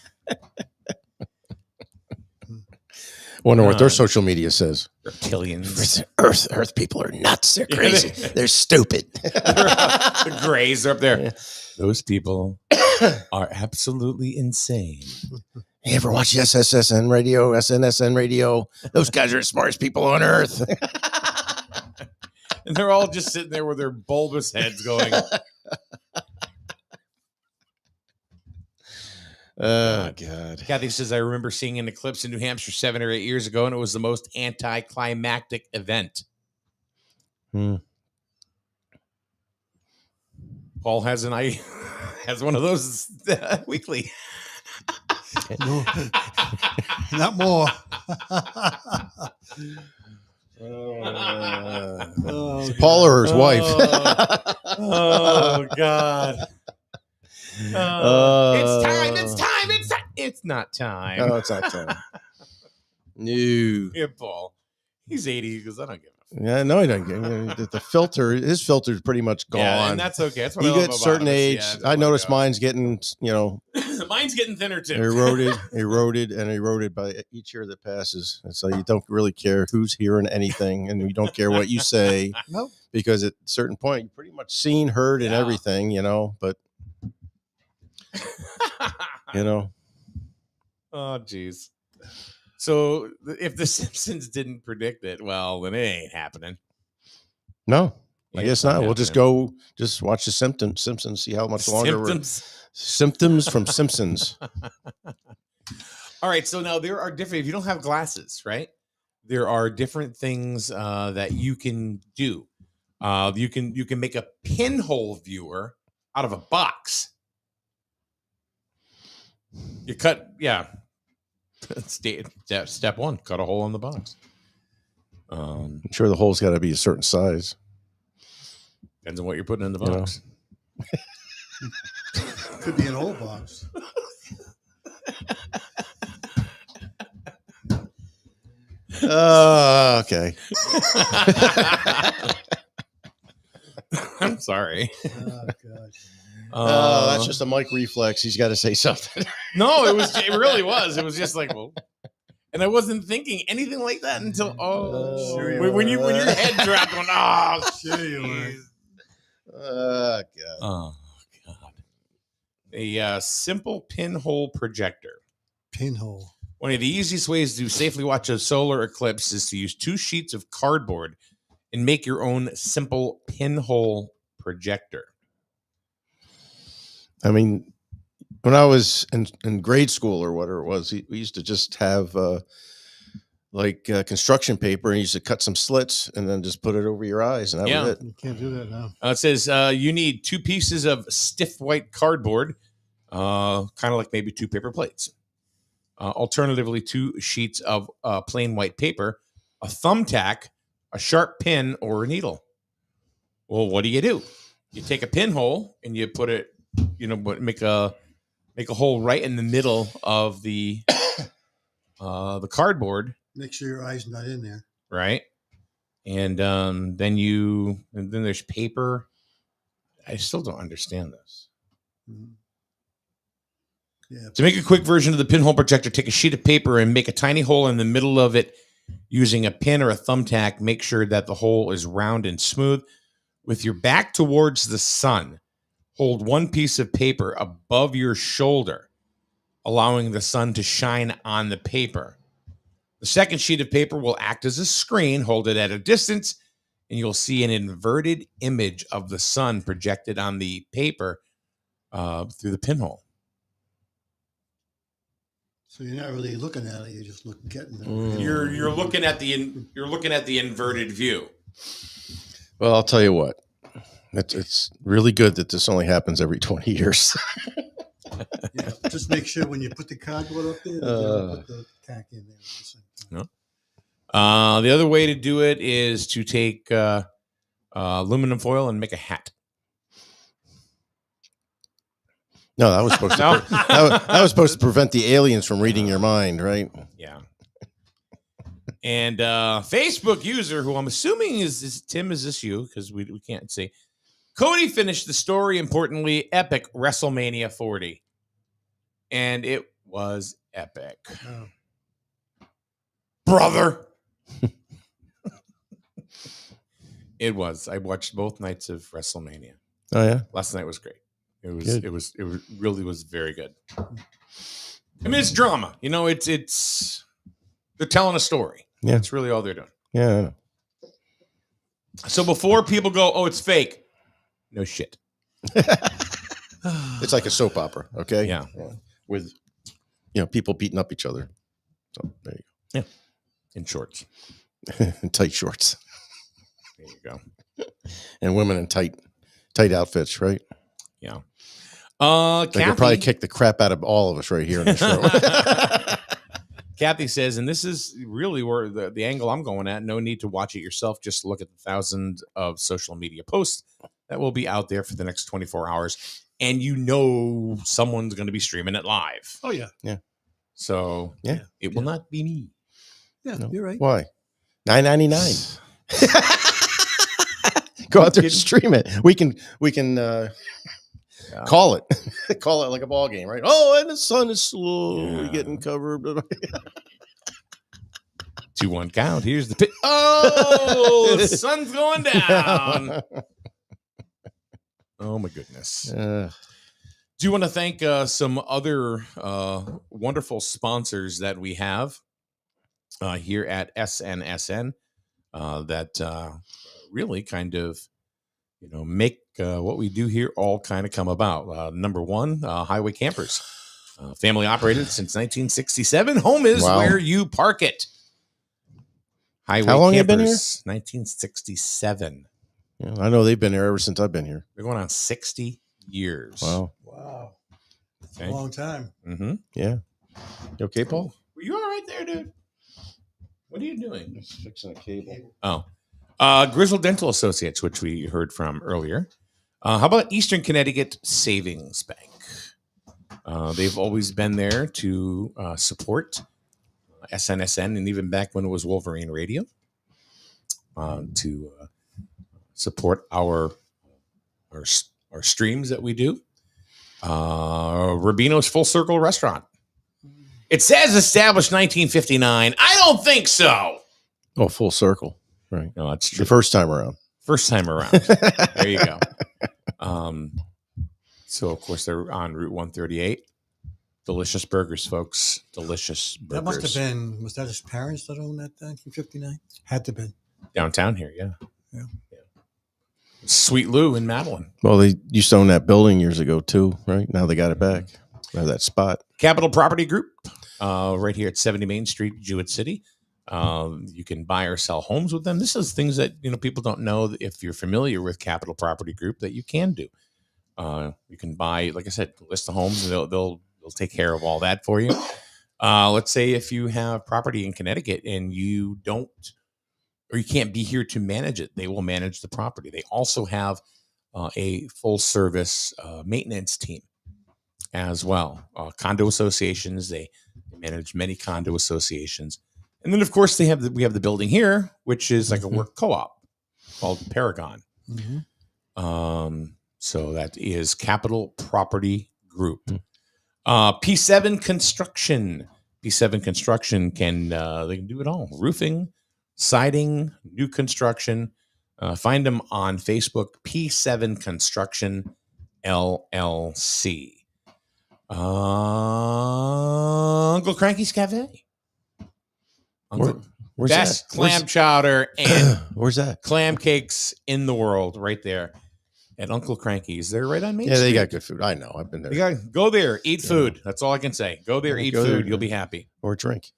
B: Wonder what their social media says.
A: Reptilians.
B: Earth people are nuts. They're crazy. They're stupid.
A: The Greys are up there. Those people are absolutely insane.
B: You ever watch SSN radio, SNSN radio? Those guys are the smartest people on earth.
A: And they're all just sitting there with their bulbous heads going,
B: oh, God.
A: Kathy says, I remember seeing an eclipse in New Hampshire 7 or 8 years ago, and it was the most anticlimactic event. Paul has has one of those weekly.
C: No, not more.
B: Oh, Paul or his wife?
A: Oh, God. It's time. It's not time.
B: Oh, it's not time. No.
A: Yeah, Paul. He's 80. He goes, I don't give a
B: Yeah, no, he doesn't. The filter, his filter's pretty much gone.
A: Yeah, and that's okay. That's what
B: you
A: I love
B: get
A: about
B: certain
A: him.
B: age. I noticed mine's getting,
A: Mine's getting thinner too.
B: eroded by each year that passes. And so you don't really care who's hearing anything, and you don't care what you say.
C: Nope.
B: Because at a certain point, you pretty much seen, heard, and everything, but
A: Oh, geez. So if The Simpsons didn't predict it, well, then it ain't happening.
B: No, I
A: Yeah,
B: guess
A: it's
B: not. We'll
A: happening.
B: just watch the Simpsons, see how much longer.
A: Symptoms
B: Symptoms from Simpsons.
A: All right. So now there are different, if you don't have glasses, right? There are different things that you can do. You can make a pinhole viewer out of a box. You cut, Step one, cut a hole in the box.
B: I'm sure the hole's got to be a certain size.
A: Depends on what you're putting in the box.
C: Could be an old box.
B: Okay.
A: I'm sorry.
C: Oh, God.
B: That's just a Mike reflex. He's got to say something.
A: No, it really was. It was just like, well, and I wasn't thinking anything like that until when your head dropped on. Oh,
C: Sure you were.
A: jeez.
B: God.
A: Oh God. A simple pinhole projector.
C: Pinhole.
A: One of the easiest ways to safely watch a solar eclipse is to use 2 sheets of cardboard and make your own simple pinhole projector.
B: I mean, when I was in grade school or whatever it was, we used to just have construction paper, and you used to cut some slits and then just put it over your eyes, and that was it.
C: You can't do that now.
A: It says you need 2 pieces of stiff white cardboard, kind of like maybe 2 paper plates. Alternatively, 2 sheets of plain white paper, a thumbtack, a sharp pin, or a needle. Well, what do? You take a pinhole and you put it, make a hole right in the middle of the cardboard.
C: Make sure your eye's not in there.
A: Right. And then there's paper. I still don't understand this.
C: Mm-hmm. Yeah.
A: To make a quick version of the pinhole projector, take a sheet of paper and make a tiny hole in the middle of it using a pin or a thumbtack. Make sure that the hole is round and smooth. With your back towards the sun, hold 1 piece of paper above your shoulder, allowing the sun to shine on the paper. The second sheet of paper will act as a screen. Hold it at a distance and you'll see an inverted image of the sun projected on the paper through the pinhole.
C: So you're not really looking at it; you're just getting it.
A: You're looking at the inverted view.
B: Well, I'll tell you what. It's really good that this only happens every 20 years.
C: Yeah, just make sure when you put the cardboard up there, that you don't put the tack in there. At the same time.
A: No. The other way to do it is to take aluminum foil and make a hat.
B: No, that was supposed to. That was supposed to prevent the aliens from reading your mind, right?
A: Yeah. And Facebook user, who I'm assuming is Tim, is this you? Because we can't see. Cody finished the story, importantly, epic WrestleMania 40. And it was epic.
C: Oh.
A: Brother. It was. I watched both nights of WrestleMania.
B: Oh, yeah?
A: Last night was great. It
B: Good.
A: really was very good. I mean, it's drama. You know, it's they're telling a story.
B: Yeah.
A: That's really all they're doing.
B: Yeah. I know.
A: So before people go, oh, it's fake. No shit.
B: It's like a soap opera, okay?
A: Yeah.
B: With, people beating up each other. So there you
A: Yeah. In shorts.
B: go. In tight shorts.
A: There you go.
B: And women in tight outfits, right?
A: Yeah.
B: They could probably kick the crap out of all of us right here in the show.
A: Kathy says, and this is really where the angle I'm going at, no need to watch it yourself. Just look at the thousands of social media posts that will be out there for the next 24 hours. And someone's going to be streaming it live.
C: Oh yeah,
B: yeah.
A: So it will not be me.
C: Yeah,
B: No.
C: you're right.
B: Why? $9.99. Go out there and stream it. We can call it. Call it like a ball game, right? Oh, and the sun is slowly getting covered.
A: 2-1 count. Here's the pit. Oh, the sun's going down. Oh my goodness. Do you want to thank some other wonderful sponsors that we have here at SNSN that really kind of make what we do here all kind of come about. Number one, Highway Campers, family operated since 1967. Home is where you park it. Highway
B: How long
A: Campers,
B: you been here?
A: 1967.
B: Yeah, I know they've been here ever since I've been here.
A: We're going on 60 years.
B: Wow.
C: That's a long time.
A: Mm-hmm.
B: Yeah. You okay, Paul?
A: Were you all right there, dude? What are you doing?
B: Just fixing a cable.
A: Oh. Grizzle Dental Associates, which we heard from earlier. How about Eastern Connecticut Savings Bank? They've always been there to support SNSN, and even back when it was Wolverine Radio, to support our streams that we do. Rubino's Full Circle Restaurant. It says established 1959. I don't think so.
B: Oh, Full Circle. Right.
A: No, that's true.
B: The first time around.
A: First time around. There you go. So, of course, they're on Route 138. Delicious burgers, folks. Delicious burgers.
C: That must have been, was that his parents that owned that in 59? Had to have been.
A: Downtown here, yeah.
C: Yeah.
A: Sweet Lou in Madeline.
B: Well, they used to own that building years ago, too, right? Now they got it back. That spot.
A: Capital Property Group, right here at 70 Main Street, Jewett City. You can buy or sell homes with them. This is things that people don't know. If you're familiar with Capital Property Group, that you can do. You can buy, like I said, list of homes, and they'll take care of all that for you. Let's say if you have property in Connecticut and you don't, or you can't be here to manage it, they will manage the property. They also have a full service maintenance team as well. Condo associations, they manage many condo associations. And then, of course, we have the building here, which is like a work co-op called Paragon.
C: Mm-hmm.
A: So that is Capital Property Group. P7 Construction. P7 Construction they can do it all. Roofing, siding, new construction. Find them on Facebook, P7 Construction LLC. Uncle Cranky's Cafe.
B: Where's
A: Best
B: that?
A: clam chowder and
B: Where's that?
A: clam cakes in the world, right there at Uncle Cranky's. They're right on Main
B: Yeah,
A: Street.
B: they got good food. I know. I've been there.
A: You gotta go there, eat food. That's all I can say. Go there,
B: Yeah,
A: eat
B: go there.
A: food. You'll be happy.
B: Or drink.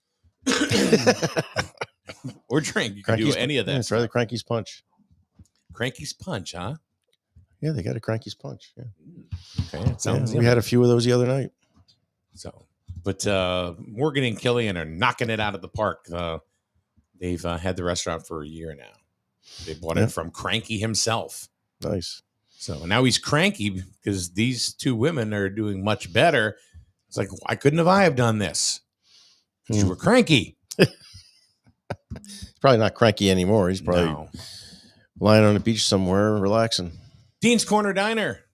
A: Or drink. You can do any of that.
B: Yeah, try the Cranky's Punch.
A: Cranky's Punch, huh?
B: Yeah, they got a Cranky's Punch. Yeah.
A: Okay, it sounds.
B: We had a few of those the other night.
A: So, but Morgan and Killian are knocking it out of the park. They've had the restaurant for a year now. They bought it from Cranky himself.
B: Nice.
A: So now he's cranky because these two women are doing much better. It's like, why couldn't I have done this? 'Cause you were cranky.
B: He's probably not cranky anymore. He's probably lying on the beach somewhere, relaxing.
A: Dean's Corner Diner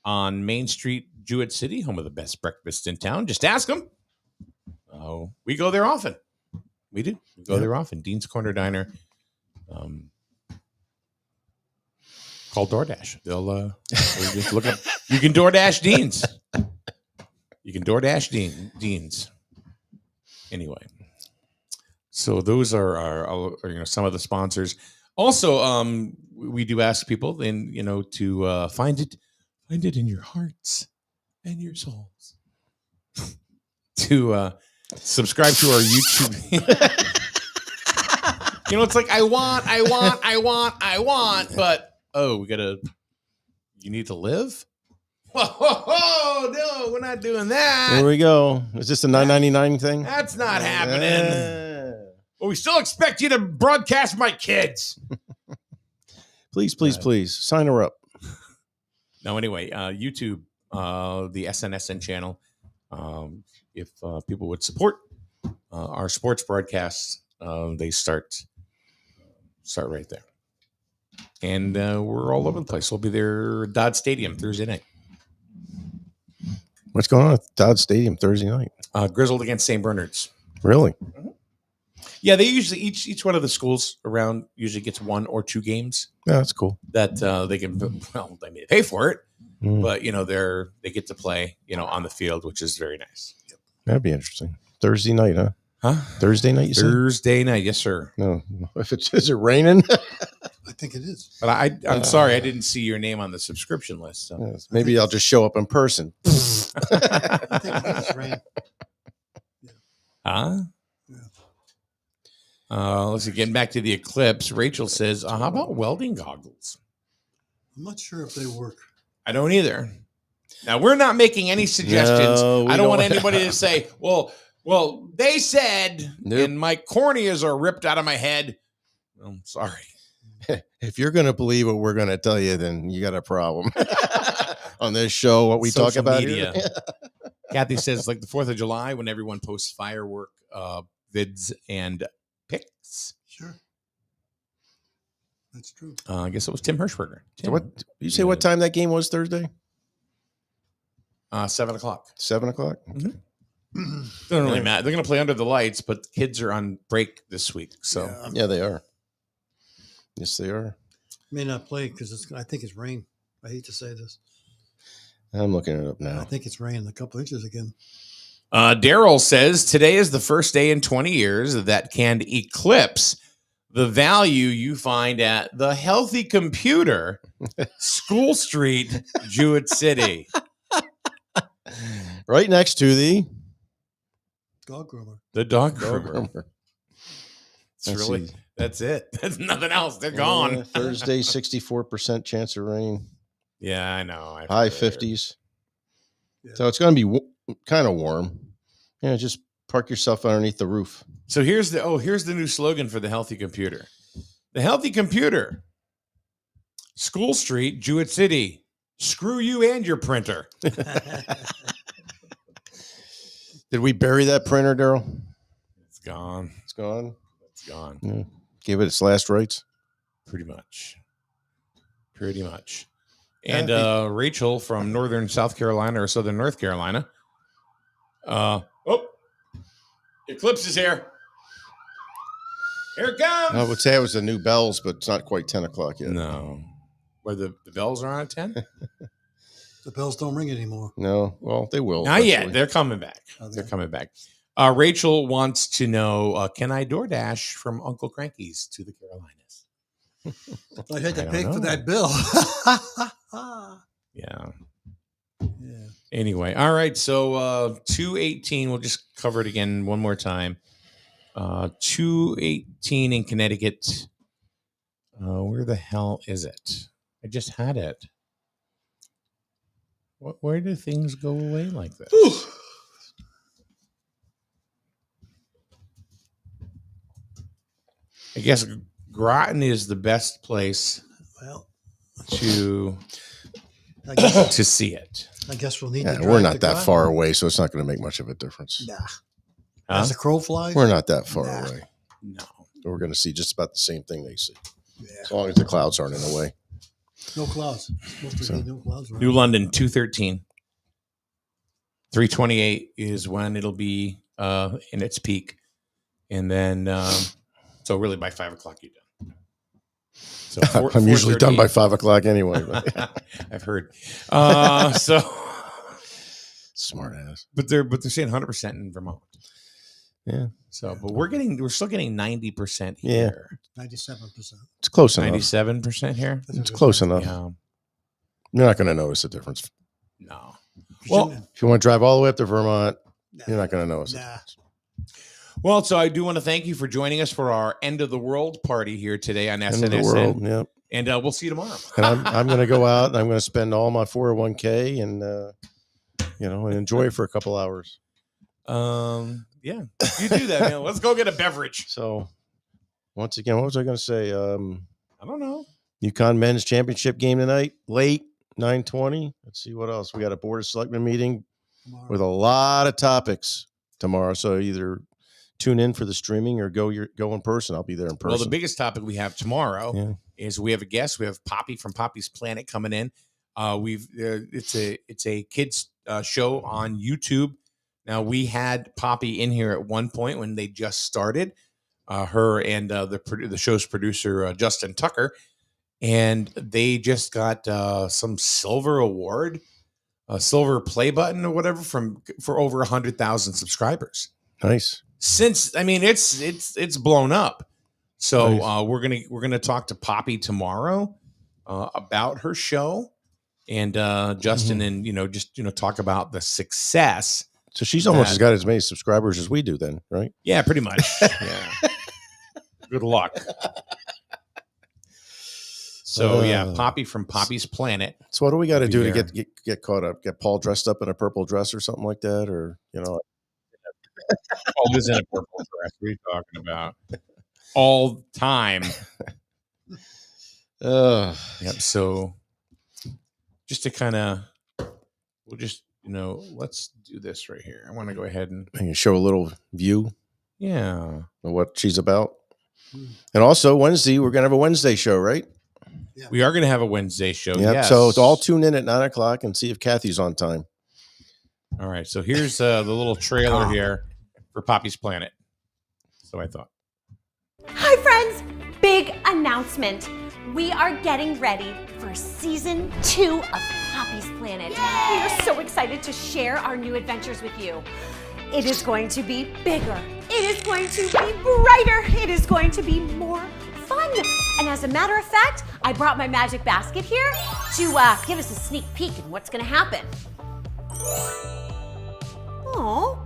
A: on Main Street, Jewett City, home of the best breakfast in town. Just ask them. Oh, we go there often. We do. We go there often. Dean's Corner Diner. Call DoorDash. They'll just look up. You can DoorDash Dean's. You can DoorDash Dean's. Anyway, so those are our some of the sponsors. Also, we do ask people then to find it in your hearts and your souls to subscribe to our YouTube. It's like I want, but you need to live. Oh no, we're not doing that.
B: Here we go. Is this a $9.99 thing?
A: That's not happening. Well, we still expect you to broadcast my kids.
B: Please sign her up.
A: No, anyway, YouTube, the SNSN channel. If people would support our sports broadcasts, they start right there. And we're all over the place. We'll be there at Dodd Stadium Thursday night.
B: What's going on at Dodd Stadium Thursday night?
A: Grizzled against St. Bernard's.
B: Really?
A: Yeah, they usually each one of the schools around usually gets 1 or 2 games.
B: Yeah, that's cool.
A: That they can. Well, they may pay for it, but they get to play on the field, which is very nice.
B: That'd be interesting. Thursday night, huh?
A: Huh?
B: Thursday night, you said?
A: Thursday night, yes, sir.
B: No, is it raining?
C: I think it is.
A: But I'm sorry, I didn't see your name on the subscription list. So.
B: Yes, maybe I'll just show up in person.
C: I think it's rain.
A: Huh? Let's see. Getting back to the eclipse, Rachel says, "How about welding goggles?"
C: I'm not sure if they work.
A: I don't either. Now we're not making any suggestions.
B: No,
A: I don't want anybody to say, "Well, they said," and my corneas are ripped out of my head. I'm sorry.
B: If you're going to believe what we're going to tell you, then you got a problem. On this show, what we talk
A: Social
B: about
A: media.
B: here.
A: Kathy says, like the 4th of July, when everyone posts firework vids and pics.
C: Sure. That's true.
A: I guess it was Tim Hirschberger.
B: So what you say? What time that game was Thursday?
A: 7 o'clock.
B: 7 o'clock.
A: Mm-hmm. Doesn't really matter. They're going to play under the lights, but kids are on break this week. So
B: Yeah, they are. Yes, they are.
C: May not play because I think it's rain. I hate to say this.
B: I'm looking it up
C: I
B: now.
C: think it's raining a couple inches again.
A: Daryl says today is the first day in 20 years that can eclipse the value you find at the Healthy Computer, School Street, Jewett City.
B: Right next to the
C: Dog groomer.
A: The dog
B: dog
A: groomer.
B: groomer.
A: It's
B: Let's
A: really,
B: see.
A: that's it. There's nothing else. They're gone.
B: Thursday, 64% chance of rain.
A: Yeah, I know.
B: High 50s.
C: Yeah.
B: So it's going to be kind of warm. Yeah, just park yourself underneath the roof.
A: So here's the new slogan for the Healthy Computer. The Healthy Computer, School Street, Jewett City. Screw you and your printer.
B: Did we bury that printer, Daryl?
A: It's gone.
B: It's gone.
A: It's gone.
B: Yeah. Gave it its last rites.
A: Pretty much. And Rachel from Northern South Carolina or Southern North Carolina. Eclipse is here. Here it comes.
B: I would say it was the new bells, but it's not quite 10 o'clock yet.
A: No. Where the bells are on at 10?
C: The bells don't ring anymore.
B: No. Well, they will.
A: Not yet.
B: eventually.
A: They're coming back.
C: Are they?
A: They're coming back. Rachel wants to know, can I DoorDash from Uncle Cranky's to the Carolinas?
C: I had to
A: I
C: pay
A: don't
C: for
A: know.
C: that bill.
A: Yeah.
C: Yeah.
A: Anyway, all right. So 218, we'll just cover it again one more time. 218 in Connecticut. Where the hell is it? I just had it. Where do things go away like this? I guess Groton is the best place
C: Well,
A: to
C: I guess,
A: to see it.
C: I guess we'll need
B: Yeah,
C: to
B: we're
C: drive
B: not
C: to
B: that
C: Groton.
B: far away, so it's not going to make much of a difference.
C: Nah.
A: Huh?
C: As the crow flies?
B: We're not that far
C: Nah.
B: away.
A: No.
B: We're going to see just about the same thing they see,
C: Yeah.
B: as long as the clouds aren't in the way.
C: No clouds. Supposed to be no clouds. Right?
A: New London 213. 328 is when it'll be in its peak, and then so really by 5 o'clock you're done. So
B: I'm usually done by
A: 4:38.
B: 5 o'clock anyway. But
A: I've heard. So
B: smart ass.
A: but they're saying 100% in Vermont.
B: Yeah.
A: So but we're still getting 90%
B: Yeah.
A: here.
C: 97%.
B: It's close enough.
A: 97% here.
B: It's close enough.
A: Yeah.
B: You're not going to notice a difference.
A: No.
C: Well,
A: Well,
B: If you want to drive all the way up to Vermont,
C: nah.
B: you're not going to notice a
C: Nah.
B: difference.
A: well, so I do want to thank you for joining us for our end of the world party here today on
B: End of the
A: SNSN.
B: world. Yep.
A: And we'll see you tomorrow.
B: And I'm going to go out and I'm going to spend all my 401k and and enjoy it for a couple hours.
A: Yeah, you do that, man. Let's go get a beverage.
B: So once again, what was I going to say?
A: I don't know.
B: UConn men's championship game tonight, late 9:20. Let's see what else. We got a board of selectmen meeting
C: Tomorrow.
B: with a lot of topics tomorrow. So either tune in for the streaming or go in person. I'll be there in person.
A: Well, the biggest topic we have tomorrow
B: Yeah.
A: is we have a guest. We have Poppy from Poppy's Planet coming in. It's a kids show on YouTube. Now we had Poppy in here at one point when they just started. Her and the show's producer Justin Tucker, and they just got some silver award, a silver play button or whatever for over 100,000 subscribers.
B: Nice.
A: Since it's blown up. So
B: Nice.
A: we're gonna talk to Poppy tomorrow about her show, and Justin, and just talk about the success.
B: So she's almost
A: that-
B: as got as many subscribers as we do then, right?
A: Yeah, pretty much. Yeah. Good luck. So yeah, Poppy from Poppy's Planet.
B: So what do we got to
A: Be
B: do
A: there.
B: to get caught up? Get Paul dressed up in a purple dress or something like that, or
A: Paul is in a purple dress. What are you talking about? All time. Yep. So just to kind of, we'll just, let's do this right here. I want to go ahead and,
B: you show a little view
A: yeah.
B: of what she's about. And also Wednesday, we're gonna have a Wednesday show, right?
A: We are going to have a Wednesday show.
B: Yep.
A: Yes.
B: So all tune in at 9:00 and see if Kathy's on time.
A: All right. So here's the little trailer here for Poppy's Planet. So I thought.
K: Hi, friends! Big announcement. We are getting ready for season 2 of Poppy's Planet. We are so excited to share our new adventures with you. It is going to be bigger. It is going to be brighter. It is going to be more fun. And as a matter of fact, I brought my magic basket here to give us a sneak peek in what's going to happen. Oh,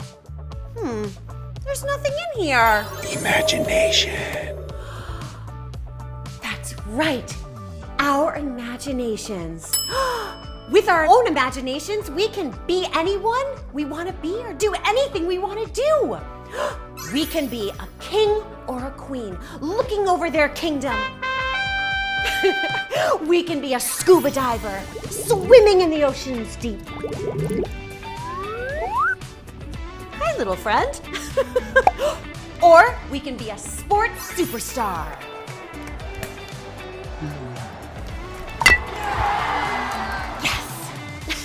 K: there's nothing in here.
E: Imagination.
K: That's right, our imaginations. With our own imaginations, we can be anyone we want to be or do anything we want to do. We can be a king or a queen looking over their kingdom. We can be a scuba diver swimming in the ocean's deep. Hi, little friend. Or we can be a sports superstar.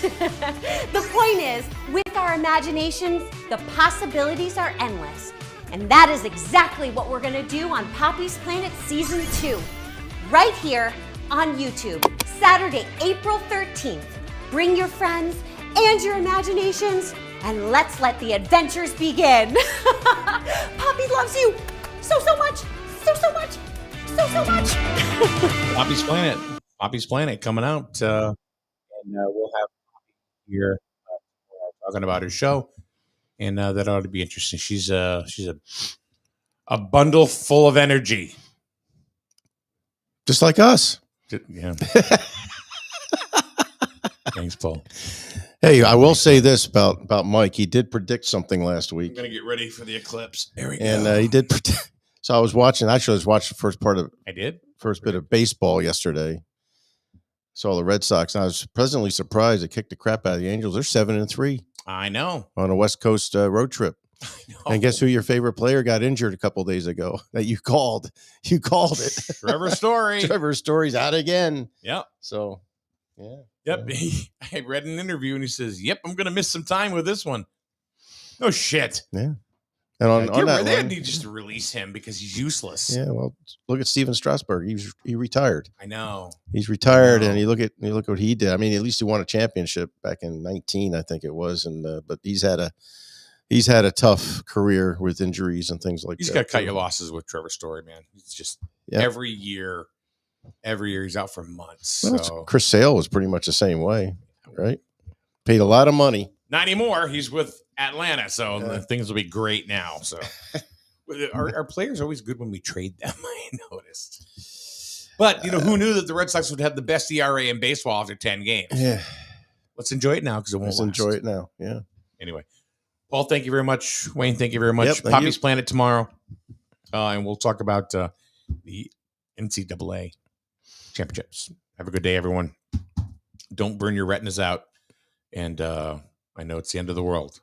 K: The point is, with our imaginations, the possibilities are endless. And that is exactly what we're gonna do on Poppy's Planet Season 2, right here on YouTube, Saturday, April 13th. Bring your friends and your imaginations, and let's let the adventures begin. Poppy loves you so much, so much, so much.
A: Poppy's Planet. Poppy's Planet coming out. And we'll have Poppy here talking about her show. And that ought to be interesting. She's a bundle full of energy.
B: Just like us.
A: Yeah. Thanks, Paul.
B: Hey, I will say this about Mike. He did predict something last
A: I'm
B: week.
A: going to get ready for the eclipse. There we go.
B: And he did predict. So I was watching the first bit of baseball yesterday. Saw the Red Sox. And I was pleasantly surprised. They kicked the crap out of the Angels. They're 7-3
A: I know.
B: on a West Coast road trip. And guess who your favorite player got injured a couple days ago that you called? You called it.
A: Trevor Story.
B: Trevor Story's out again.
A: Yep.
B: So, yeah.
A: Yep. I read an interview and he says, "Yep, I'm going to miss some time with this one." No shit.
B: Yeah. And on that
A: they
B: line,
A: need just to release him because he's useless.
B: yeah, well, look at Steven Strasburg. He retired.
A: I know.
B: He's retired,
A: I know.
B: and you look what he did. I mean, at least he won a championship back in 19, I think it was. And but he's had a tough career with injuries and things like
A: He's
B: that.
A: got to cut your losses with Trevor Story, man. It's just every year he's out for months.
B: Well,
A: So
B: Chris Sale was pretty much the same way, right? Paid a lot of money.
A: not anymore. He's with Atlanta, so things will be great now. So our players are always good when we trade them, I noticed. But who knew that the Red Sox would have the best ERA in baseball after 10 games?
B: Yeah.
A: Let's enjoy it now because it won't
B: Let's
A: last.
B: enjoy it now. Yeah.
A: Anyway, Paul, thank you very much. Wayne, thank you very much.
B: Yep, thank
A: Poppy's
B: you.
A: Planet tomorrow. And we'll talk about the NCAA championships. Have a good day, everyone. Don't burn your retinas out. And I know it's the end of the world.